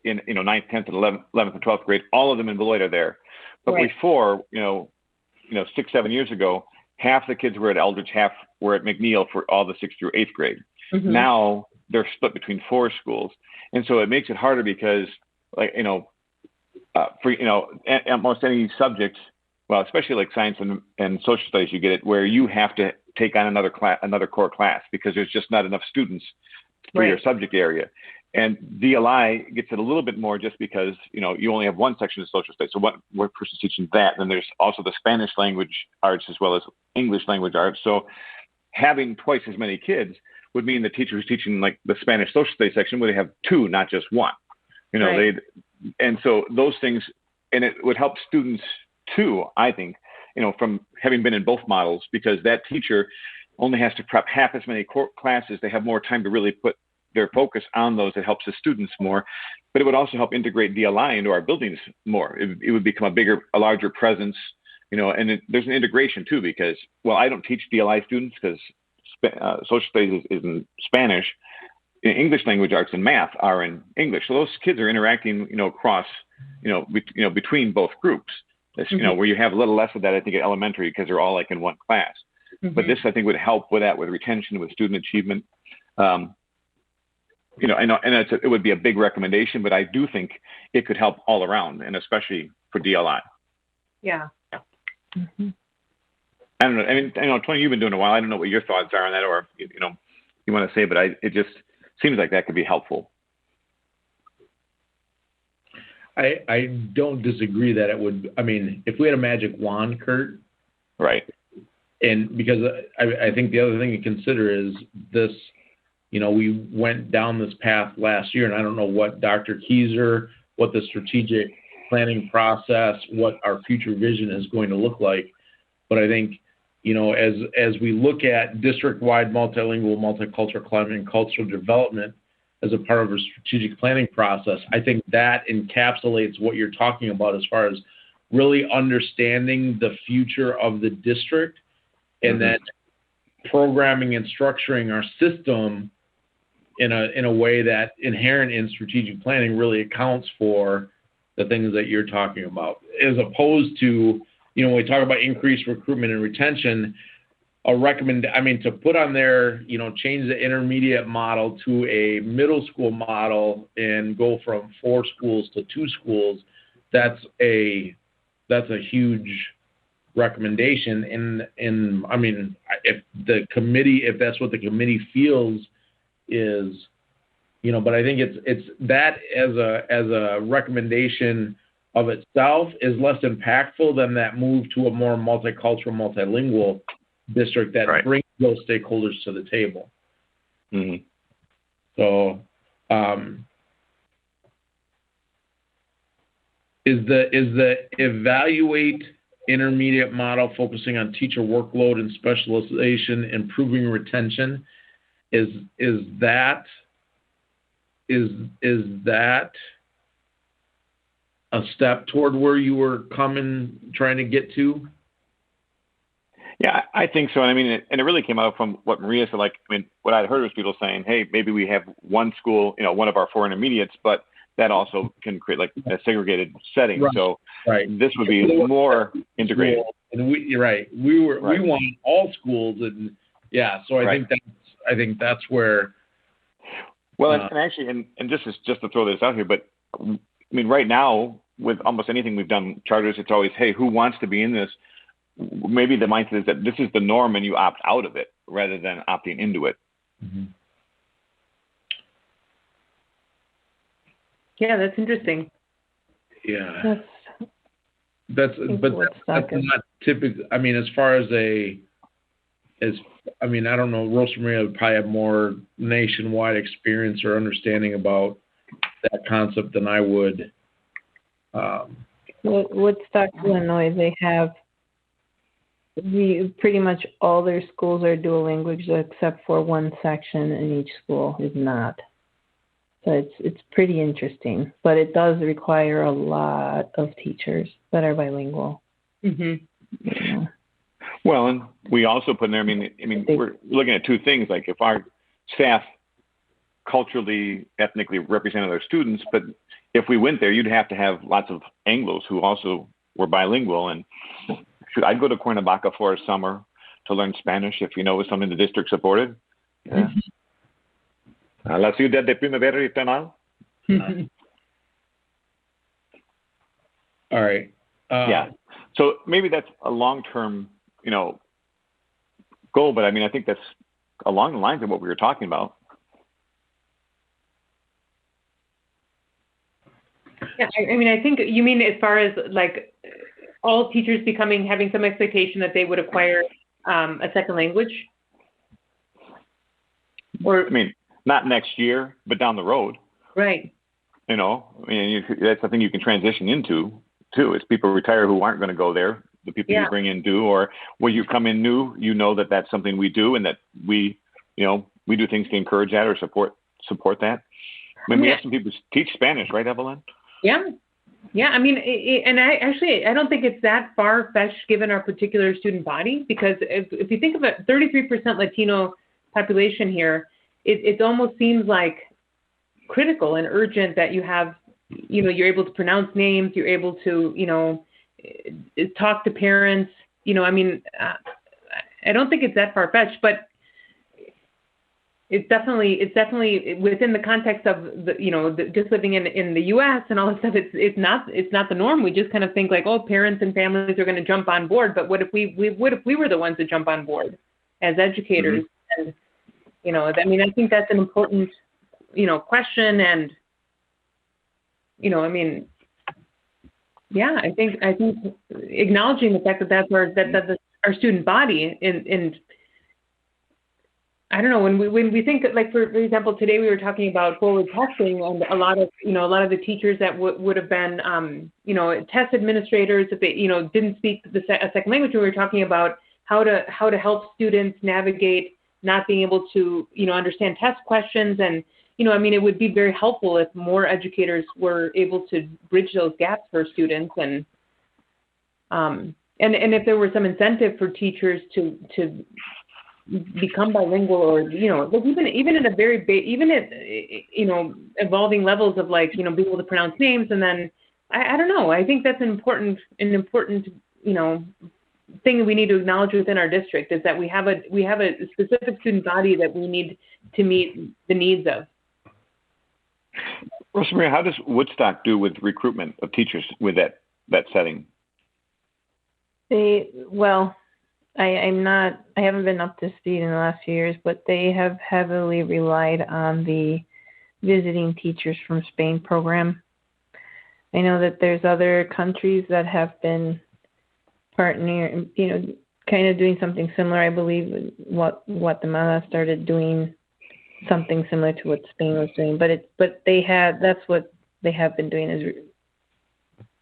in 9th, 10th, and 11th and 12th grade, all of them in Beloit are there. But before, 6, 7 years ago, half the kids were at Eldridge, half were at McNeil for all the 6th through 8th grade. Mm-hmm. Now they're split between 4 schools. And so it makes it harder because for almost any subject, well, especially like science and social studies, you get it where you have to take on another core class because there's just not enough students for your subject area. And DLI gets it a little bit more just because you only have one section of social studies. So one person's teaching that, and then there's also the Spanish language arts as well as English language arts. So having twice as many kids would mean the teacher who's teaching like the Spanish social studies section would have 2, not just 1. And so those things, and it would help students too, I think, from having been in both models, because that teacher only has to prep half as many classes. They have more time to really put their focus on those. It helps the students more, but it would also help integrate DLI into our buildings more. It would become a larger presence, and there's an integration too, because, well, I don't teach DLI students because social studies is in Spanish. English language arts and math are in English. So those kids are interacting, across, between both groups. Where you have a little less of that, I think, at elementary because they're all like in one class. Mm-hmm. But this, I think, would help with that, with retention, with student achievement. It would be a big recommendation, but I do think it could help all around, and especially for DLI. Yeah. Mm-hmm. I don't know. I mean, Tony, you've been doing it a while. I don't know what your thoughts are on that, or you want to say, but it just seems like that could be helpful. I don't disagree that it would. I mean, if we had a magic wand, Kurt. Right. And because I think the other thing to consider is this, we went down this path last year, and I don't know what Dr. Keyser, what the strategic planning process, what our future vision is going to look like. But I think as we look at district-wide multilingual, multicultural climate and cultural development as a part of our strategic planning process, I think that encapsulates what you're talking about as far as really understanding the future of the district, and then programming and structuring our system in a way that inherent in strategic planning really accounts for the things that you're talking about, as opposed to, when we talk about increased recruitment and retention, to put on there, change the intermediate model to a middle school model and go from 4 schools to 2 schools, that's a huge recommendation. And if that's what the committee feels is, but I think it's that as a recommendation of itself is less impactful than that move to a more multicultural, multilingual district that brings those stakeholders to the table. Mm-hmm. So, is the evaluate intermediate model focusing on teacher workload and specialization, improving retention? Is that a step toward where you were trying to get to? Yeah, I think so. And it really came out from what Maria said. What I'd heard was people saying, hey, maybe we have one school, one of our 4 intermediates, but that also can create a segregated setting. Right. So this would be more integrated. And we want all schools, and so I think that's where. Well, and actually, and just to throw this out here, but right now with almost anything we've done charters, it's always, hey, who wants to be in this? Maybe the mindset is that this is the norm and you opt out of it rather than opting into it. Mm-hmm. Yeah, that's interesting. Yeah. That's not typical. As far as I don't know, Rosa Maria would probably have more nationwide experience or understanding about that concept than I would. Woodstock, Illinois, they have pretty much all their schools are dual language except for one section, and each school is not. So it's pretty interesting, but it does require a lot of teachers that are bilingual. Mm-hmm. Yeah. Well, and we also put in there, we're looking at 2 things, like if our staff culturally, ethnically represented our students, but if we went there, you'd have to have lots of Anglos who also were bilingual. And I'd go to Cuernavaca for a summer to learn Spanish if it was something the district supported. Yeah. A la ciudad de Primavera y Penal. All right. Yeah. So maybe that's a long-term, goal, but I think that's along the lines of what we were talking about. Yeah, I think you mean as far as all teachers having some expectation that they would acquire a second language? Or not next year, but down the road. Right. That's something you can transition into too. As people retire who aren't going to go there, the people you bring in do, or when you come in new, that's something we do, and that we do things to encourage that or support that. We have some people teach Spanish, right, Evelyn? Yeah. Yeah, I don't think it's that far-fetched given our particular student body, because if you think of it, 33% Latino population here, it almost seems like critical and urgent that you have, you're able to pronounce names, you're able to, talk to parents, I don't think it's that far-fetched, but it's definitely within the context of just living in the U.S. and all this stuff. It's not the norm. We just kind of think parents and families are going to jump on board. But what if we were the ones to jump on board as educators? Mm-hmm. And I think that's an important question. And I think acknowledging the fact that that's our student body and I don't know, when we think for example, today we were talking about forward testing, and a lot of the teachers that would have been test administrators if they didn't speak a second language. We were talking about how to help students navigate not being able to, understand test questions. And, it would be very helpful if more educators were able to bridge those gaps for students, and if there were some incentive for teachers to become bilingual, or even at a very even at evolving levels of being able to pronounce names. And then I don't know, I think that's an important thing that we need to acknowledge within our district, is that we have a specific student body that we need to meet the needs of. Rosemary, how does Woodstock do with recruitment of teachers with that setting? I haven't been up to speed in the last few years, but they have heavily relied on the visiting teachers from Spain program. I know that there's other countries that have been partnering, kind of doing something similar. I believe Guatemala started doing something similar to what Spain was doing, that's what they have been doing, is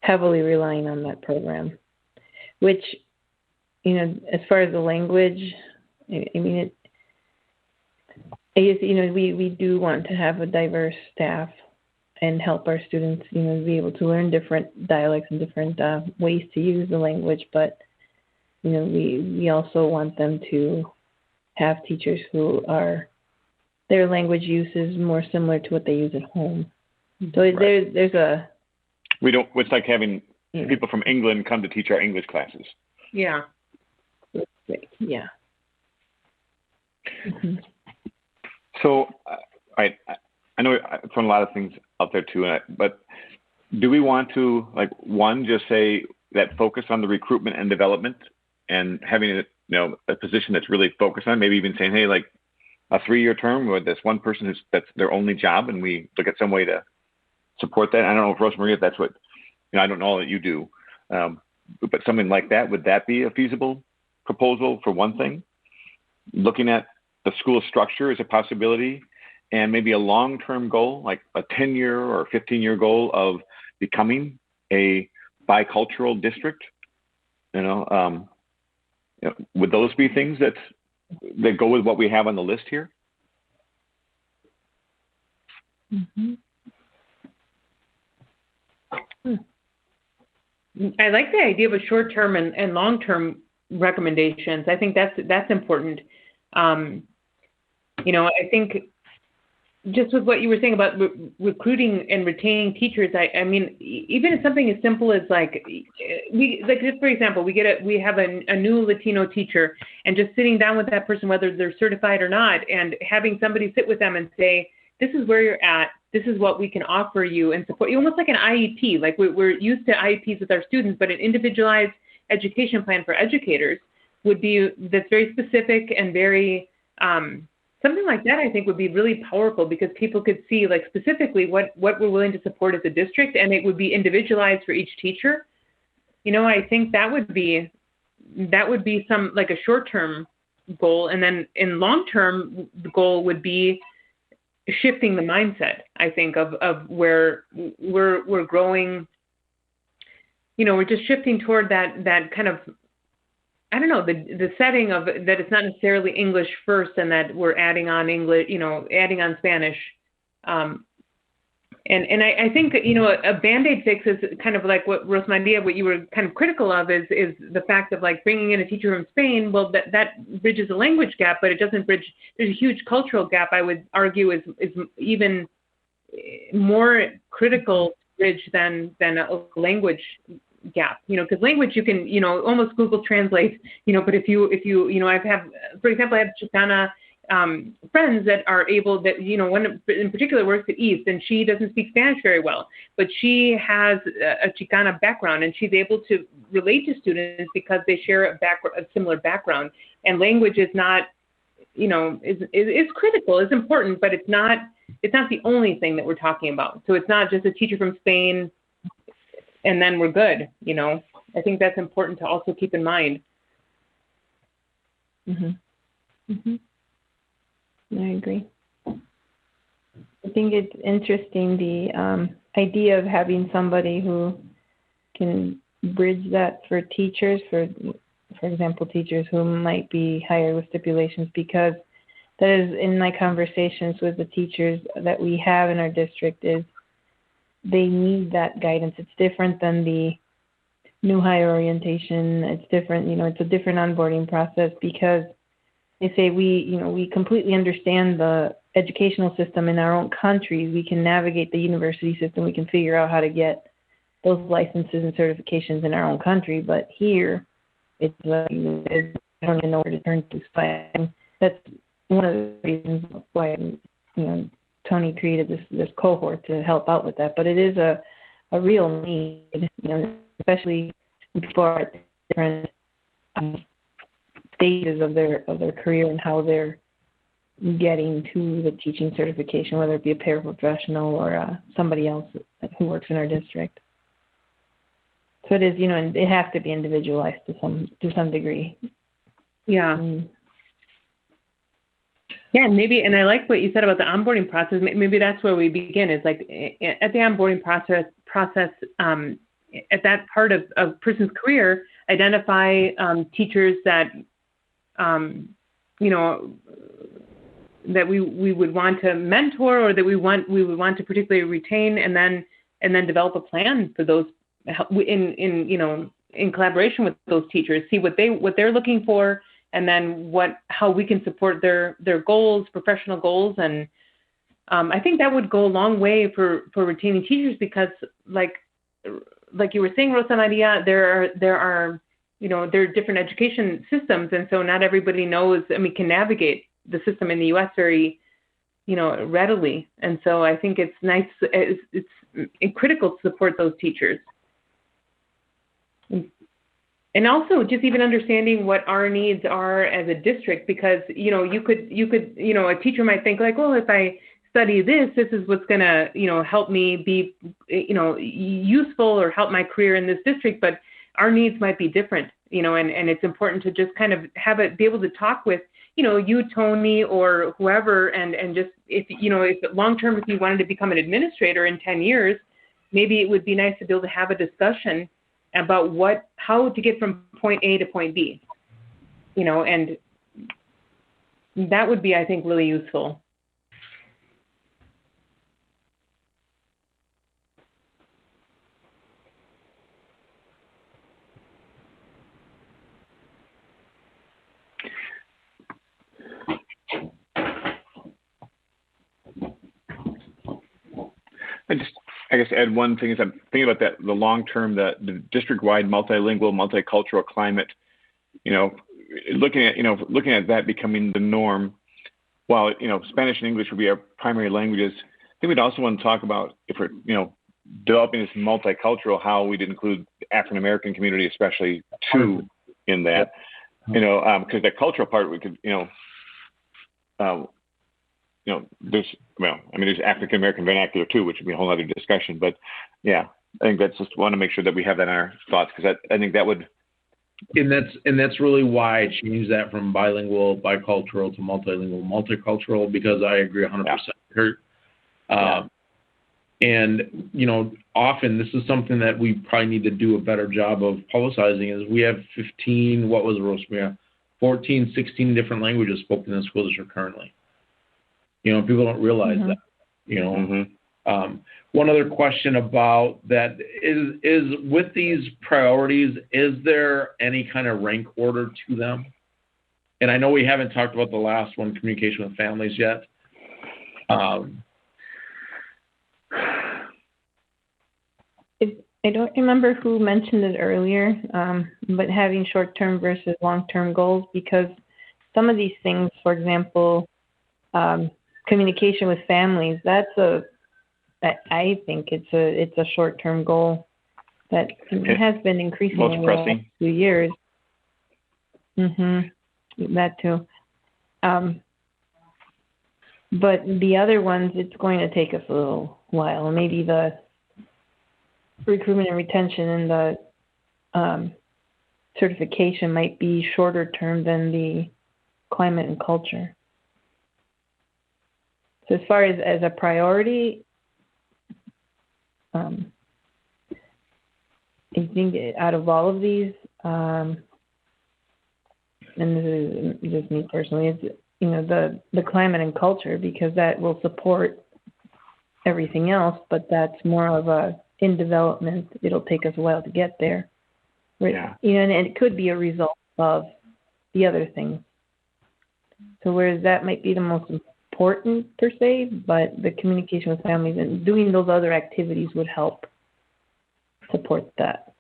heavily relying on that program, which, as far as the language, we do want to have a diverse staff and help our students, be able to learn different dialects and different ways to use the language. But, we also want them to have teachers who their language use is more similar to what they use at home. So right. It's like having people from England come to teach our English classes. Yeah. Yeah. Mm-hmm. So, I know I've thrown a lot of things out there too, but do we want to, just say that focus on the recruitment and development, and having a position that's really focused on, maybe even saying, hey, a 3-year term with this one person that's their only job, and we look at some way to support that? I don't know if Rosemary, if that's what, I don't know that you do, but something like that, would that be a feasible proposal for one thing? Looking at the school structure as a possibility, and maybe a long-term goal, like a 10-year or 15-year goal of becoming a bicultural district. Would those be things that go with what we have on the list here? Mm-hmm. I like the idea of a short-term and long-term recommendations. I think that's important. I think just with what you were saying about recruiting and retaining teachers, I mean, even if something as simple as just for example, we have a new Latino teacher, and just sitting down with that person, whether they're certified or not, and having somebody sit with them and say, this is where you're at, this is what we can offer you and support you, almost like an IEP. Like we're used to IEPs with our students, but an individualized education plan for educators that's very specific and very, something like that, I think, would be really powerful, because people could see specifically what we're willing to support as a district, and it would be individualized for each teacher. I think that would be some a short-term goal, and then in long-term, the goal would be shifting the mindset, I think, of where we're growing. We're just shifting toward that kind of, I don't know, the setting of that it's not necessarily English first, and that we're adding on English, adding on Spanish. And I think, a Band-Aid fix is kind of like what Rosmandia, what you were kind of critical of is the fact of bringing in a teacher from Spain. Well, that bridges a language gap, but it doesn't bridge, there's a huge cultural gap, I would argue, is even more critical to bridge than a language gap, because language you can, almost Google Translate, but if you, for example, I have Chicana friends that are able, that, one in particular works at East, and she doesn't speak Spanish very well, but she has a Chicana background, and she's able to relate to students because they share a similar background. And language is not, is critical, is important, but it's not the only thing that we're talking about. So it's not just a teacher from Spain and then we're good, I think that's important to also keep in mind. Mhm. Mhm. I agree. I think it's interesting, the idea of having somebody who can bridge that for teachers, for for example, teachers who might be hired with stipulations, because that is in my conversations with the teachers that we have in our district is they need that guidance. It's different than the new hire orientation. It's different, it's a different onboarding process because they say we completely understand the educational system in our own country. We can navigate the university system. We can figure out how to get those licenses and certifications in our own country. But here, it's I don't even know where to turn to. So that's one of the reasons why Tony created this cohort to help out with that. But it is a real need, especially for different stages of their career and how they're getting to the teaching certification, whether it be a paraprofessional or somebody else who works in our district. So it is, and it has to be individualized to some degree. Yeah. Yeah, and I like what you said about the onboarding process. Maybe that's where we begin. Is like at the onboarding process. At that part of a person's career, identify teachers that that we would want to mentor or that we would want to particularly retain, and then develop a plan for those in collaboration with those teachers. See what they're looking for, and then how we can support their goals, professional goals, and I think that would go a long way for retaining teachers because like you were saying, Rosa Maria, there are different education systems, and so not everybody knows. Can navigate the system in the U.S. very readily, and so I think it's nice. It's critical to support those teachers. And also just even understanding what our needs are as a district, because, you could, a teacher might think like, well, if I study this is what's going to, help me be, useful or help my career in this district. But our needs might be different, and it's important to just kind of be able to talk with, you, Tony, or whoever, and just if long-term, if you wanted to become an administrator in 10 years, maybe it would be nice to be able to have a discussion about how to get from point A to point B, and that would be, I think, really useful. I guess add one thing is I'm thinking about that, the long term, the district-wide multilingual, multicultural climate, looking at that becoming the norm, while, Spanish and English would be our primary languages. I think we'd also want to talk about, if we're, developing this multicultural, how we'd include the African-American community, especially too, in that, because the cultural part, we could, there's African-American vernacular too, which would be a whole other discussion. But yeah, I think that's just want to make sure that we have that in our thoughts, because I think that would. And that's really why I changed that from bilingual, bicultural to multilingual, multicultural, because I agree 100%. And, often this is something that we probably need to do a better job of publicizing is we have 14, 16 different languages spoken in the school district currently. People don't realize that, One other question about that is with these priorities, is there any kind of rank order to them? And I know we haven't talked about the last one, communication with families, yet. I don't remember who mentioned it earlier, but having short-term versus long-term goals, because some of these things, for example, communication with families, I think it's a short-term goal that has been increasing in the last few years. That too. But the other ones, it's going to take us a little while. Maybe the recruitment and retention and the certification might be shorter term than the climate and culture. So as far as a priority, I think out of all of these, and this is just me personally, is, the climate and culture, because that will support everything else, but that's more of a in development. It'll take us a while to get there. Yeah. And it could be a result of the other things. So whereas that might be the most important per se, but the communication with families and doing those other activities would help support that.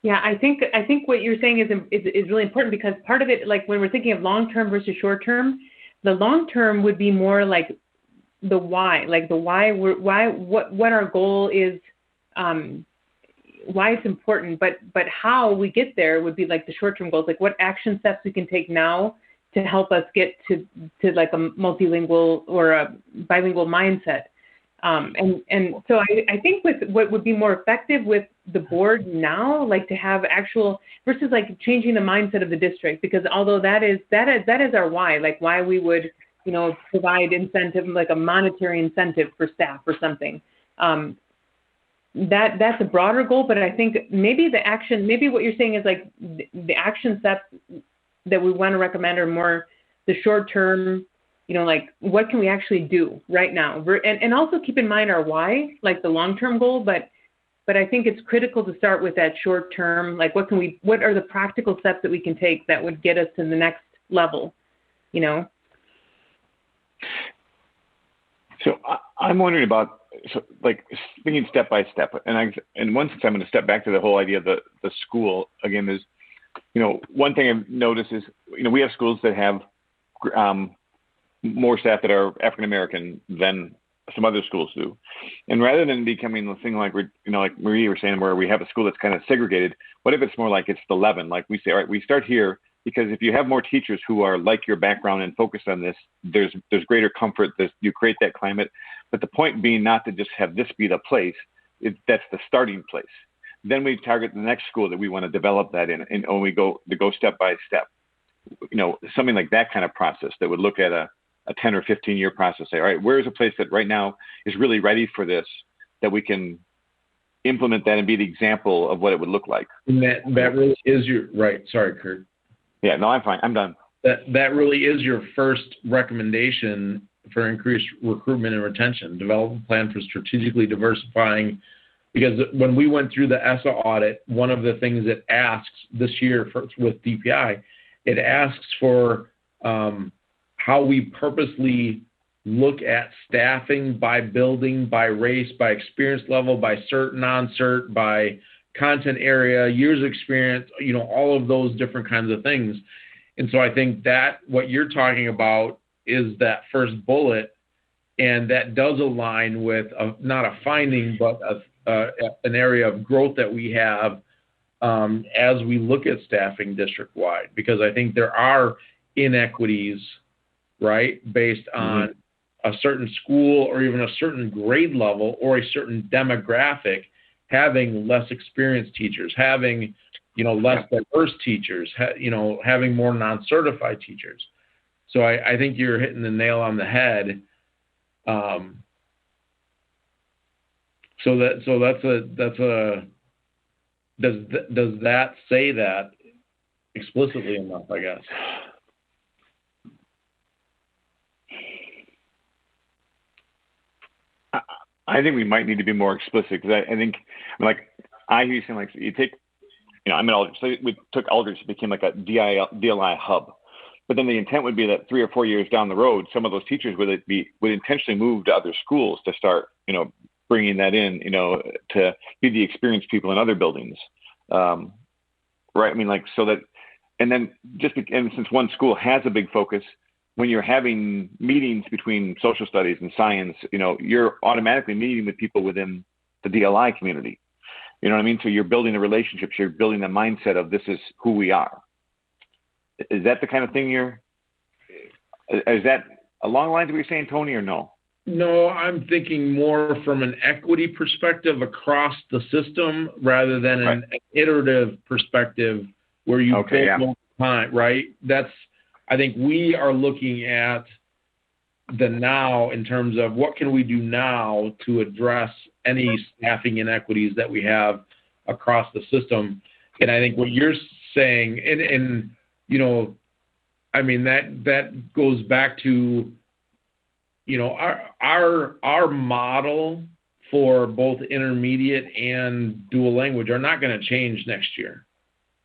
Yeah, I think what you're saying is really important, because part of it, like when we're thinking of long term versus short term, the long term would be more like the why, what our goal is, why it's important, but how we get there would be like the short term goals, like what action steps we can take now to help us get to like a multilingual or a bilingual mindset. And so I think with what would be more effective with the board now, like to have actual versus like changing the mindset of the district, because although that is our why, like why we would, provide incentive, like a monetary incentive for staff or something. That's a broader goal, but I think maybe what you're saying is like the action steps that we want to recommend are more the short term, like what can we actually do right now? And also keep in mind our why, like the long-term goal, but I think it's critical to start with that short term, like what are the practical steps that we can take that would get us to the next level, So I'm wondering about, like thinking step by step, and one sense I'm going to step back to the whole idea of the school again is, one thing I've noticed is, we have schools that have more staff that are African American than some other schools do, and rather than becoming the thing like like Marie was saying, where we have a school that's kind of segregated, what if it's more like it's the 11? Like we say, all right, we start here. Because if you have more teachers who are like your background and focus on this, there's greater comfort. You create that climate. But the point being not to just have this be the place. That's the starting place. Then we target the next school that we want to develop that in, and we go step by step. Something like that kind of process that would look at a 10 or 15 year process. Say, all right, where is a place that right now is really ready for this, that we can implement that and be the example of what it would look like. And that really is right. Sorry, Kurt. Yeah, no, I'm fine. I'm done. That really is your first recommendation for increased recruitment and retention. Develop a plan for strategically diversifying, because when we went through the ESSA audit, one of the things it asks this year with DPI, it asks for how we purposely look at staffing by building, by race, by experience level, by cert, non-cert, by content area, years of experience, all of those different kinds of things. And so I think that what you're talking about is that first bullet, and that does align with not a finding, but an area of growth that we have as we look at staffing district-wide, because I think there are inequities, right, based on a certain school or even a certain grade level or a certain demographic having less experienced teachers, having, less diverse teachers, having more non-certified teachers. So I think you're hitting the nail on the head. Does that say that explicitly enough, I guess? I think we might need to be more explicit, because I think, I hear you saying, like, you take, I'm an Aldridge, so we took Aldridge, it became like a DLI hub. But then the intent would be that 3 or 4 years down the road, some of those teachers would intentionally move to other schools to start, bringing that in, to be the experienced people in other buildings. Right. So that, and then and since one school has a big focus, when you're having meetings between social studies and science, you're automatically meeting with people within the DLI community. You know what I mean? So you're building the relationships, you're building the mindset of this is who we are. Is that the kind of thing is that along the lines of what you're saying, Tony, or no? No, I'm thinking more from an equity perspective across the system rather than an iterative perspective where you build over time, right? I think we are looking at the now in terms of what can we do now to address any staffing inequities that we have across the system. And I think what you're saying, and you know, I mean that goes back to, you know, our model for both intermediate and dual language are not going to change next year.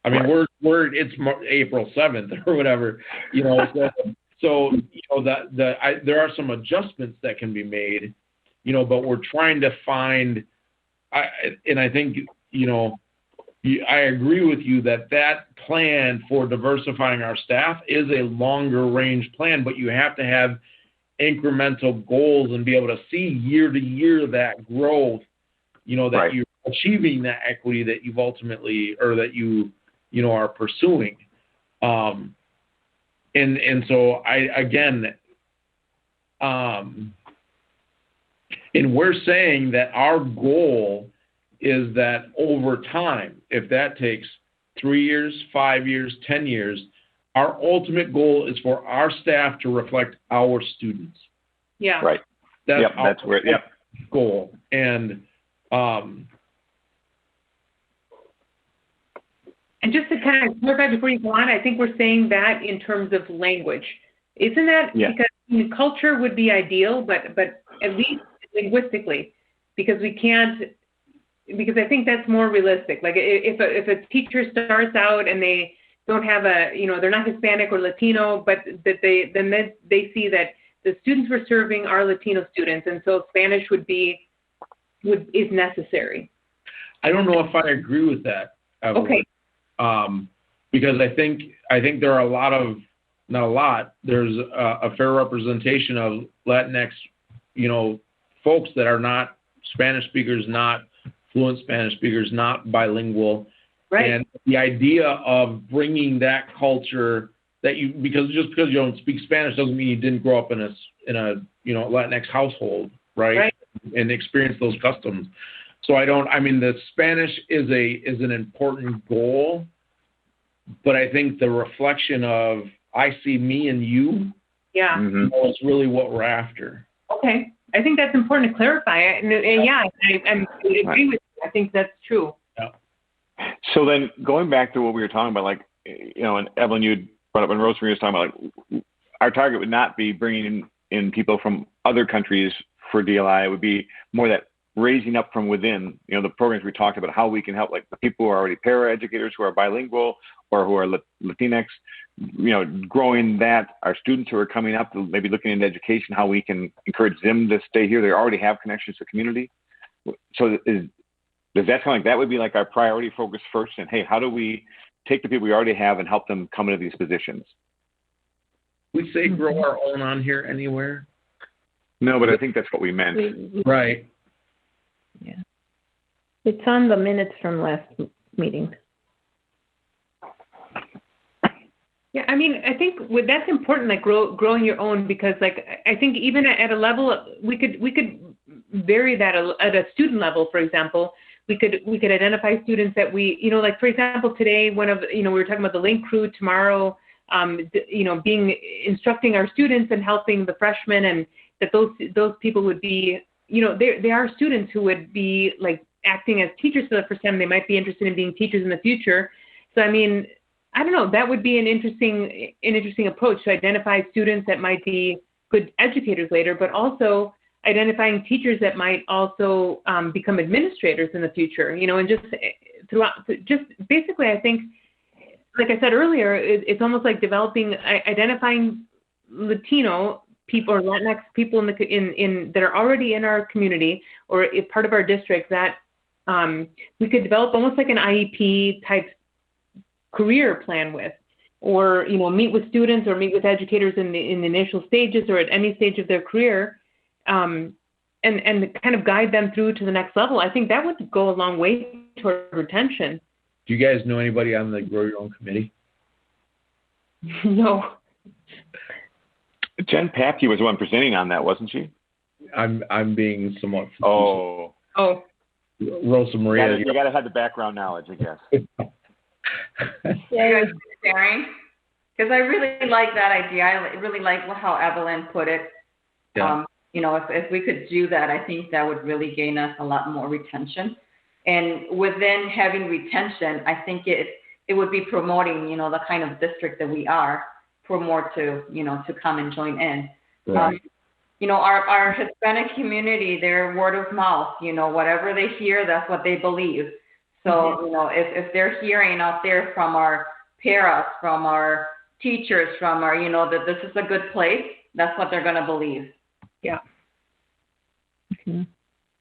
I mean, it's April 7th or whatever, you know. So you know there are some adjustments that can be made, you know, but we're trying to find. And I think, you know, I agree with you that plan for diversifying our staff is a longer range plan, but you have to have incremental goals and be able to see year to year that growth, you know, that you're achieving that equity that you've ultimately, or that you know, are pursuing. And so and we're saying that our goal is that over time, if that takes 3 years, 5 years, 10 years, our ultimate goal is for our staff to reflect our students. Yeah. Right. That's where goal. And just to kind of clarify before you go on, I think we're saying that in terms of language. Isn't that because culture would be ideal, but at least linguistically, because I think that's more realistic. Like if a teacher starts out and they don't have they're not Hispanic or Latino, but that they see that the students we're serving are Latino students, and so Spanish is necessary. I don't know if I agree with that, Evelyn. Okay. Because I think there are there's a fair representation of Latinx, you know, folks that are not Spanish speakers, not fluent Spanish speakers, not bilingual. Right. And the idea of bringing that culture because you don't speak Spanish doesn't mean you didn't grow up in a you know, Latinx household, right? And experience those customs. So the Spanish is an important goal, but I think the reflection of I see me and you, is really what we're after. Okay, I think that's important to clarify. I agree with you. I think that's true. Yeah. So then going back to what we were talking about, like, you know, and Evelyn, you brought up, and Rosemary was talking about, like, our target would not be bringing in people from other countries for DLI. It would be more that raising up from within, you know, the programs we talked about, how we can help, like, the people who are already paraeducators, who are bilingual or who are Latinx, you know, growing that, our students who are coming up, maybe looking into education, how we can encourage them to stay here. They already have connections to community. So does that sound like that would be like our priority focus first? And hey, how do we take the people we already have and help them come into these positions? We say grow our own on here anywhere. No, but I think that's what we meant. Right. Yeah. It's on the minutes from last meeting. Yeah, I mean, I think that's important, like growing your own, because like I think even at a level we could vary that at a student level. For example, we could identify students that we, you know, like for example today, we were talking about the link crew. Tomorrow, you know, instructing our students and helping the freshmen, and that those people would be, you know, they are students who would be like acting as teachers for the first time. They might be interested in being teachers in the future. So I mean, I don't know, that would be an interesting approach to identify students that might be good educators later, but also identifying teachers that might also become administrators in the future, you know, and just basically, I think, like I said earlier, it's almost like identifying Latino people or Latinx people that are already in our community or part of our district that we could develop almost like an IEP type career plan with, or, you know, meet with students or meet with educators in the initial stages or at any stage of their career, and kind of guide them through to the next level. I think that would go a long way toward retention. Do you guys know anybody on the Grow Your Own committee? No. Jen Papke was the one presenting on that, wasn't she? I'm being somewhat. Oh. Rosa Maria. You got to have the background knowledge, I guess. Yeah, sharing, because I really like that idea. I really like how Evelyn put it. Yeah. You know, if we could do that, I think that would really gain us a lot more retention. And within having retention, I think it would be promoting, you know, the kind of district that we are for more to, you know, to come and join in. Right. You know, our Hispanic community, they're word of mouth, you know, whatever they hear, that's what they believe. So, you know, if they're hearing out there from our parents, from our teachers, from our, you know, that this is a good place, that's what they're going to believe. Yeah. And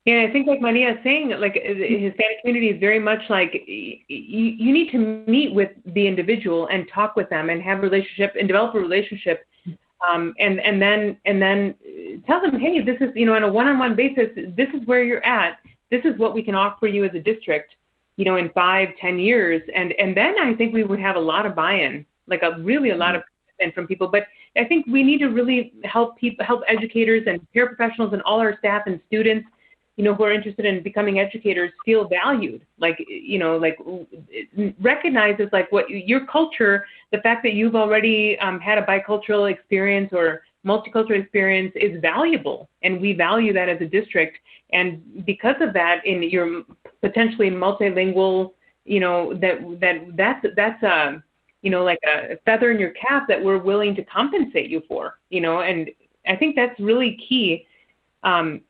I think like Maria is saying, like the Hispanic community is very much like you need to meet with the individual and talk with them and have a relationship and develop a relationship. And then tell them, hey, this is, you know, on a one-on-one basis, this is where you're at. This is what we can offer you as a district, you know, in 5-10 years. And then I think we would have a lot of buy-in, like a lot of buy-in from people. But I think we need to really help educators and paraprofessionals and all our staff and students, you know, who are interested in becoming educators feel valued, like, you know, like recognizes like what your culture, the fact that you've already had a bicultural experience or multicultural experience is valuable. And we value that as a district. And because of that, in your potentially multilingual, you know, that's a, you know, like a feather in your cap that we're willing to compensate you for, you know, and I think that's really key. And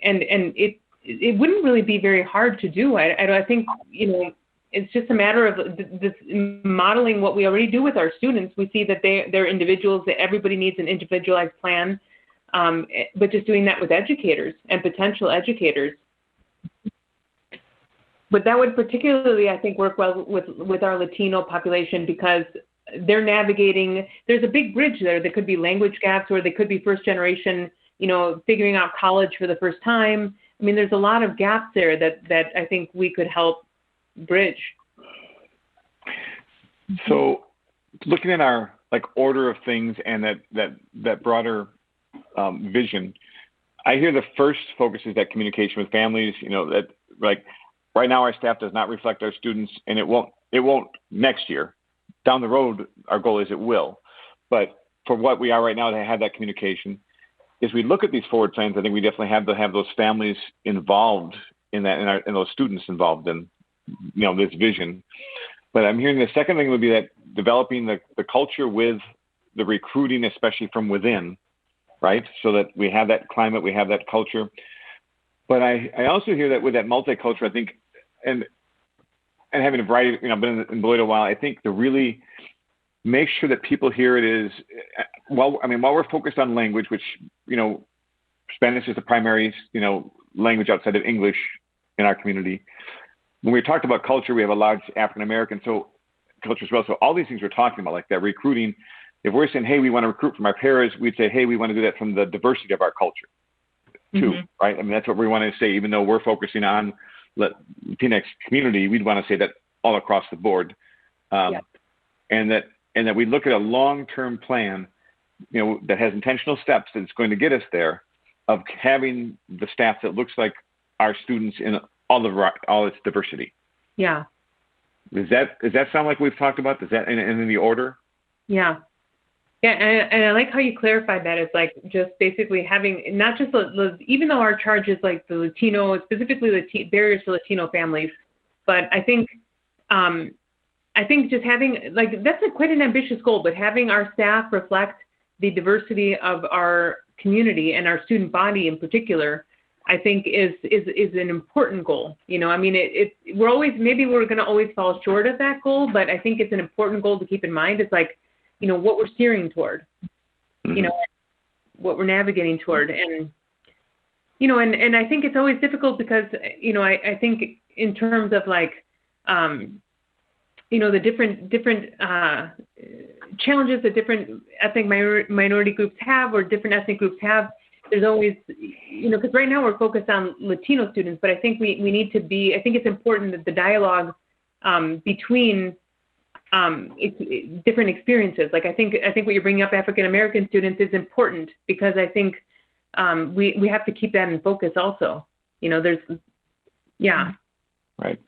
it wouldn't really be very hard to do. I think, you know, it's just a matter of this modeling what we already do with our students. We see that they're individuals, that everybody needs an individualized plan, but just doing that with educators and potential educators. But that would particularly, I think, work well with our Latino population because they're navigating, there's a big bridge there. There could be language gaps or they could be first generation, you know, figuring out college for the first time. I mean, there's a lot of gaps there that I think we could help bridge. So looking at our like order of things and that broader vision, I hear the first focus is that communication with families, you know, that like right now our staff does not reflect our students and it won't next year. Down the road, our goal is it will. But for what we are right now to have that communication, as we look at these forward plans, I think we definitely have to have those families involved in that and those students involved in, you know, this vision. But I'm hearing the second thing would be that developing the culture with the recruiting, especially from within, right? So that we have that climate, we have that culture. But I also hear that with that multicultural, I think, and having a variety, you know, been in Beloit a while, I think to really make sure that people hear it is, while we're focused on language, which, you know, Spanish is the primary, you know, language outside of English in our community. When we talked about culture, we have a large African-American culture as well. So all these things we're talking about, like that recruiting, if we're saying, hey, we want to recruit from our peers, we'd say, hey, we want to do that from the diversity of our culture too, right? I mean, that's what we want to say, even though we're focusing on Latinx community, we'd want to say that all across the board. And that we look at a long-term plan, you know, that has intentional steps that's going to get us there, of having the staff that looks like our students in all its diversity. Yeah. Does that sound like we've talked about? Does that in the order? Yeah. Yeah, and I like how you clarified that. It's like just basically having not just even though our charge is like the Latino, specifically barriers to Latino families, but I think just having like that's quite an ambitious goal. But having our staff reflect the diversity of our community and our student body in particular, I think is an important goal. You know, I mean, we're going to always fall short of that goal, but I think it's an important goal to keep in mind. It's like, you know, what we're steering toward, you know, what we're navigating toward. And, you know, and I think it's always difficult because, you know, I think in terms of like, you know, the different challenges that different ethnic minority groups have or different ethnic groups have, there's always, you know, because right now we're focused on Latino students, but I think we need to be, I think it's important that the dialogue between different experiences. Like I think what you're bringing up, African American students, is important because I think we have to keep that in focus also. You know, Right.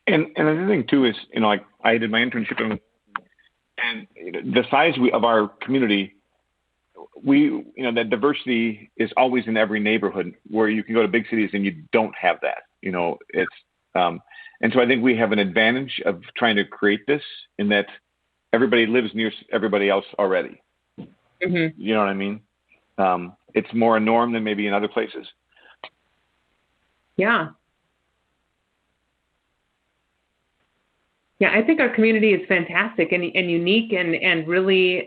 And another thing too is, you know, like I did my internship and the size of our community, you know, that diversity is always in every neighborhood, where you can go to big cities and you don't have that. You know, it's And so I think we have an advantage of trying to create this in that everybody lives near everybody else already. Mm-hmm. You know what I mean? It's more a norm than maybe in other places. Yeah. Yeah, I think our community is fantastic and unique and really,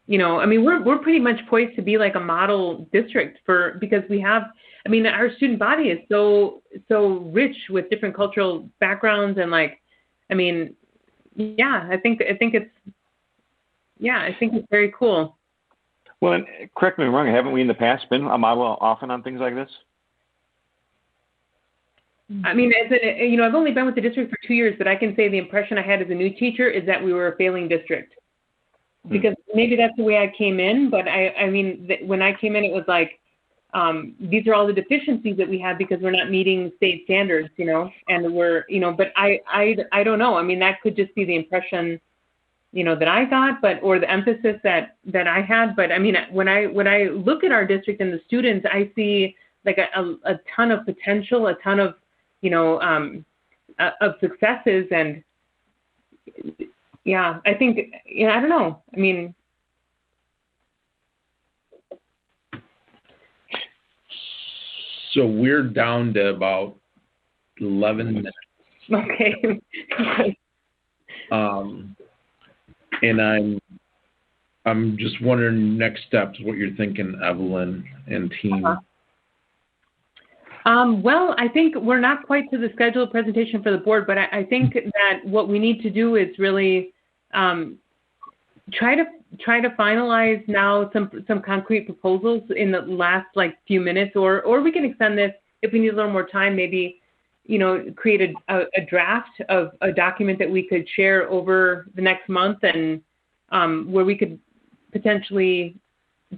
you know, I mean, we're pretty much poised to be like a model district because we have, I mean, our student body is so rich with different cultural backgrounds and like, I mean, yeah, I think it's very cool. Well, and correct me if I'm wrong, haven't we in the past been a model often on things like this? I mean, you know, I've only been with the district for 2 years, but I can say the impression I had as a new teacher is that we were a failing district. Because maybe that's the way I came in, but I mean, when I came in, it was like, these are all the deficiencies that we have because we're not meeting state standards, you know, and we're, you know, but I don't know. I mean, that could just be the impression, you know, that I got, or the emphasis that I had. But I mean, when I look at our district and the students, I see like a ton of potential, a ton of, you know, of successes. And yeah, I think, you know, I don't know. I mean, So we're down to about 11 minutes. okay. And I'm just wondering next steps, what you're thinking, Evelyn and team. Well, I think we're not quite to the scheduled presentation for the board, but I think that what we need to do is really try to finalize now some concrete proposals in the last like few minutes, or we can extend this if we need a little more time. Maybe, you know, create a draft of a document that we could share over the next month, and where we could potentially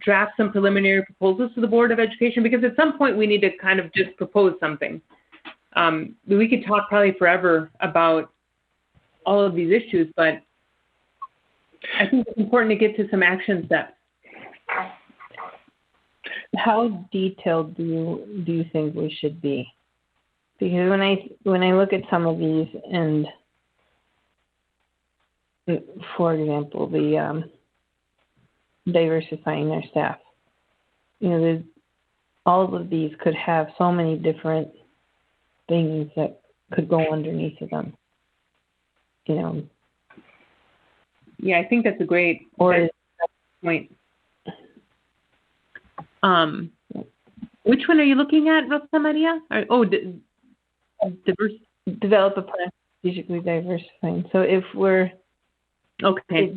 draft some preliminary proposals to the Board of Education, because at some point we need to kind of just propose something. We could talk probably forever about all of these issues, but I think it's important to get to some action steps. How detailed do you think we should be? Because when I look at some of these, and for example, the diversifying their staff, you know, all of these could have so many different things that could go underneath of them, you know. Yeah, I think that's a great point. Which one are you looking at, Rosa Maria? Develop a plan strategically diversifying. So if we're okay,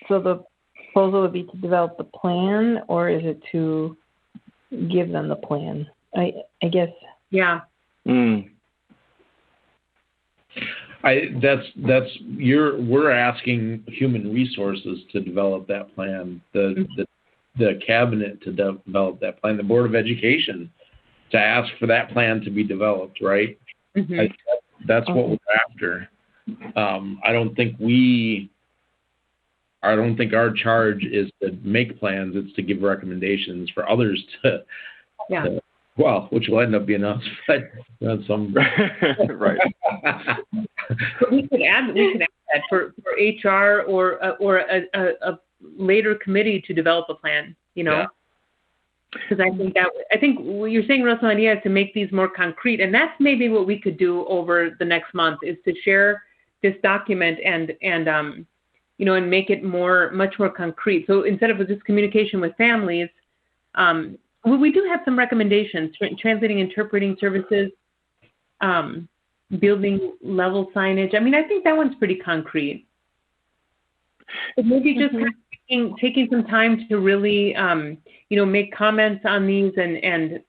so the proposal would be to develop the plan, or is it to give them the plan? I guess. Yeah. We're asking human resources to develop that plan, the cabinet to develop that plan, the Board of Education to ask for that plan to be developed, right? Mm-hmm. That's what we're after. I don't think our charge is to make plans. It's to give recommendations for others to which will end up being us, but some right. But we could add that for HR or a later committee to develop a plan, you know. Because I think what you're saying, Rosa Maria, is to make these more concrete, and that's maybe what we could do over the next month, is to share this document and you know, and make it much more concrete. So instead of just communication with families, well, we do have some recommendations: translating, interpreting services, building level signage. I mean, I think that one's pretty concrete. But maybe just kind of taking some time to really, you know, make comments on these and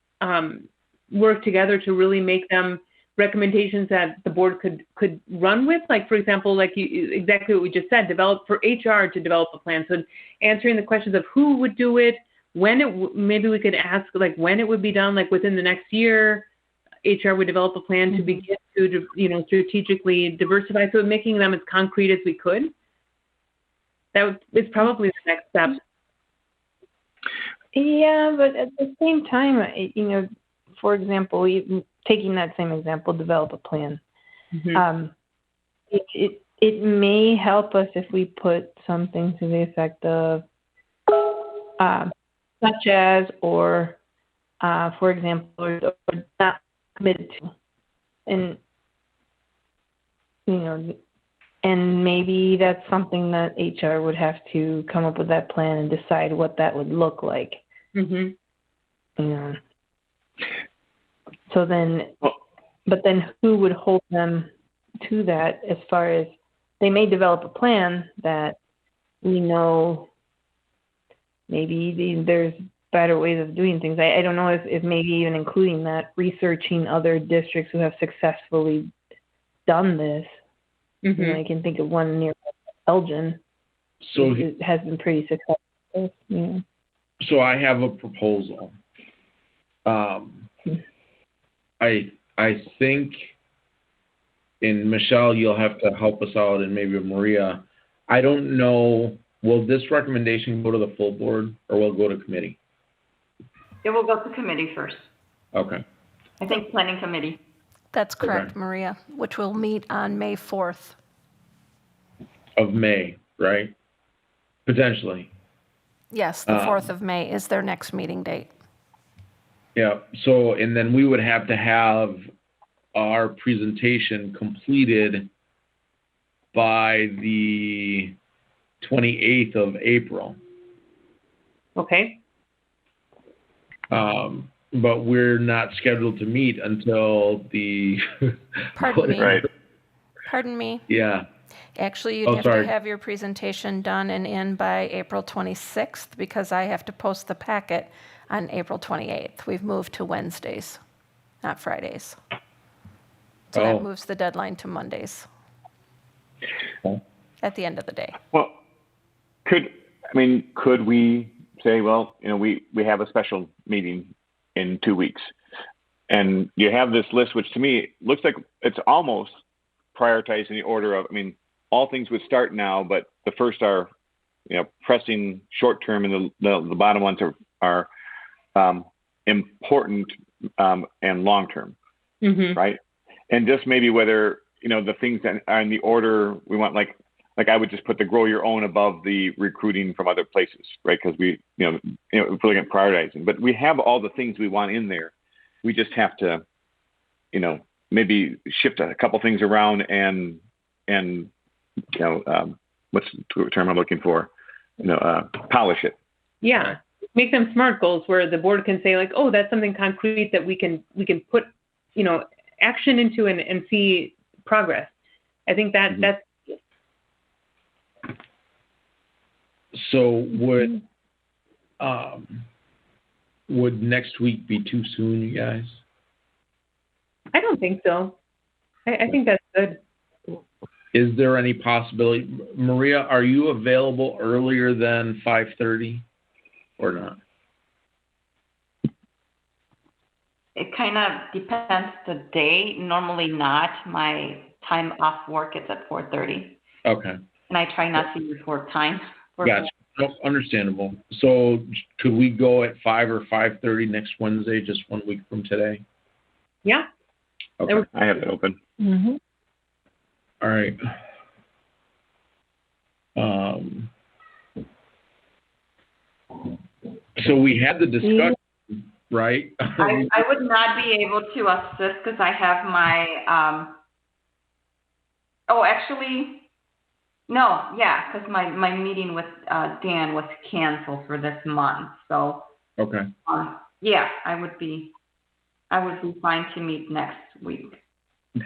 work together to really make them recommendations that the board could run with. Like, for example, like exactly what we just said, for HR to develop a plan. So answering the questions of who would do it, maybe we could ask like when it would be done, like within the next year. HR would develop a plan to begin to, you know, strategically diversify. So making them as concrete as we could. That is probably the next step. Yeah, but at the same time, you know, for example, taking that same example, develop a plan. Mhm. It may help us if we put something to the effect of such as, or for example, or not committed to, and and maybe that's something that HR would have to come up with that plan and decide what that would look like. Mhm. So then, but then who would hold them to that as far as they may develop a plan that we know maybe there's better ways of doing things. I don't know if maybe even including that, researching other districts who have successfully done this. Mhm. I can think of one near Elgin. So It has been pretty successful. So I have a proposal. I think, and Michelle, you'll have to help us out, and maybe Maria. I don't know, will this recommendation go to the full board, or will it go to committee? It will go to committee first. Okay. I think planning committee. That's correct, Okay. Maria, which will meet on May 4th. Of May, right? Potentially. Yes, the 4th of May is their next meeting date. Yeah, so, and then we would have to have our presentation completed by the 28th of April. Okay. But we're not scheduled to meet until the. Pardon me. Right. Pardon me. Yeah. Actually, you'd have to have your presentation done and in by April 26th because I have to post the packet on April 28th. We've moved to Wednesdays, not Fridays. So that moves the deadline to Mondays at the end of the day. Well, could we say, well, we have a special meeting in 2 weeks, and you have this list, which to me looks like it's almost prioritized in the order of, all things would start now, but the first are, pressing short term, and the bottom ones are important and long term, right? And just maybe whether the things that are in the order we want, like I would just put the grow your own above the recruiting from other places, right? Because we, if we're looking at prioritizing, but we have all the things we want in there. We just have to, maybe shift a couple things around and what's the term I'm looking for? Polish it. Yeah. Make them SMART goals where the board can say like, oh, that's something concrete that we can put, action into and see progress. I think that's. So would next week be too soon, you guys? I don't think so. I think that's good. Is there any possibility, Maria, are you available earlier than 5:30 or not? It kind of depends the day. Normally not. My time off work is at 4:30. Okay. And I try not to use work time. Gotcha. Nope, understandable. So could we go at 5 or 5:30 next Wednesday, just 1 week from today? Yeah. Okay. I have it open. Mm-hmm. All right. So we had the discussion, right? I would not be able to assist because I have my, because my meeting with Dan was canceled for this month. So, Okay. I would be fine to meet next week.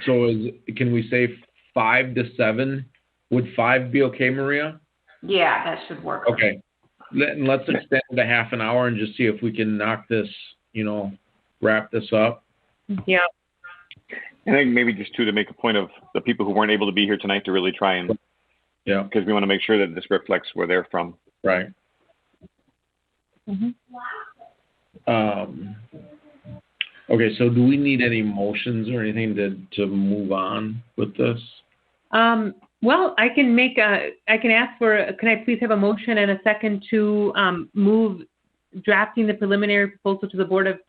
So can we say 5 to 7? Would 5 be okay, Maria? Yeah, that should work. Okay. Let's extend it to half an hour and just see if we can knock this, wrap this up. Yeah. I think maybe just to make a point of the people who weren't able to be here tonight to really try and, because we want to make sure that this reflects where they're from. Right. Okay, so do we need any motions or anything to move on with this? Well, I can ask for, can I please have a motion and a second to move drafting the preliminary proposal to the Board of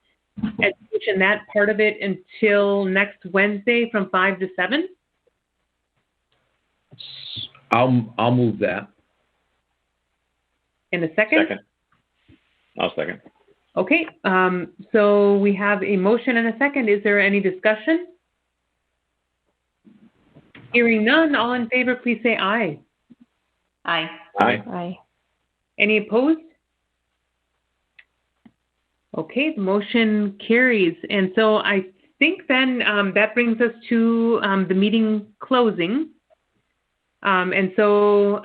Education pushing that part of it until next Wednesday from 5 to 7? I'll move that. In a second? Second. I'll second. Okay, so we have a motion and a second. Is there any discussion? Hearing none, all in favor, please say aye. Aye. Aye. Aye. Any opposed? Okay, the motion carries. And so I think then that brings us to the meeting closing. And so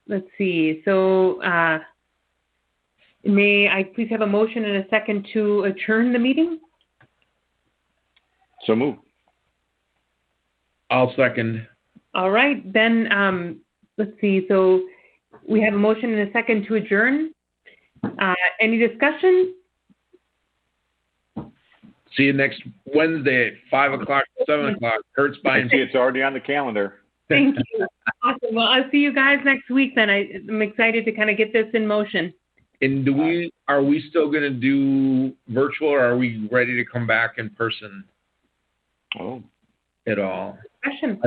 let's see. So may I please have a motion and a second to adjourn the meeting? So move. I'll second. All right, then let's see. So we have a motion and a second to adjourn. Any discussion? See you next Wednesday at 5 o'clock, 7 o'clock. Kurt's I buying. see it's already on the calendar. Thank you. Awesome. Well, I'll see you guys next week then. I'm excited to kind of get this in motion. And are we still going to do virtual, or are we ready to come back in person Oh. at all? Question.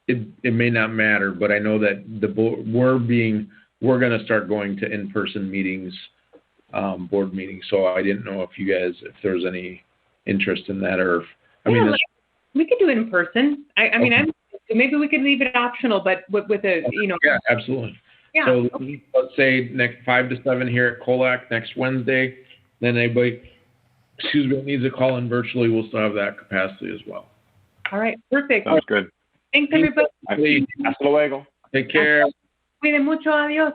It may not matter, but I know that we're going to start going to in-person meetings, board meetings. So I didn't know if there's any interest in that, or We could do it in person. I mean, maybe we could leave it optional, but with a, Yeah, absolutely. Yeah. So let's say next 5 to 7 here at Colac next Wednesday. Then anybody, needs to call in virtually, we'll still have that capacity as well. All right. Perfect. Sounds good. Thanks, everybody. Hasta luego. Take care. Cuiden mucho. Adiós.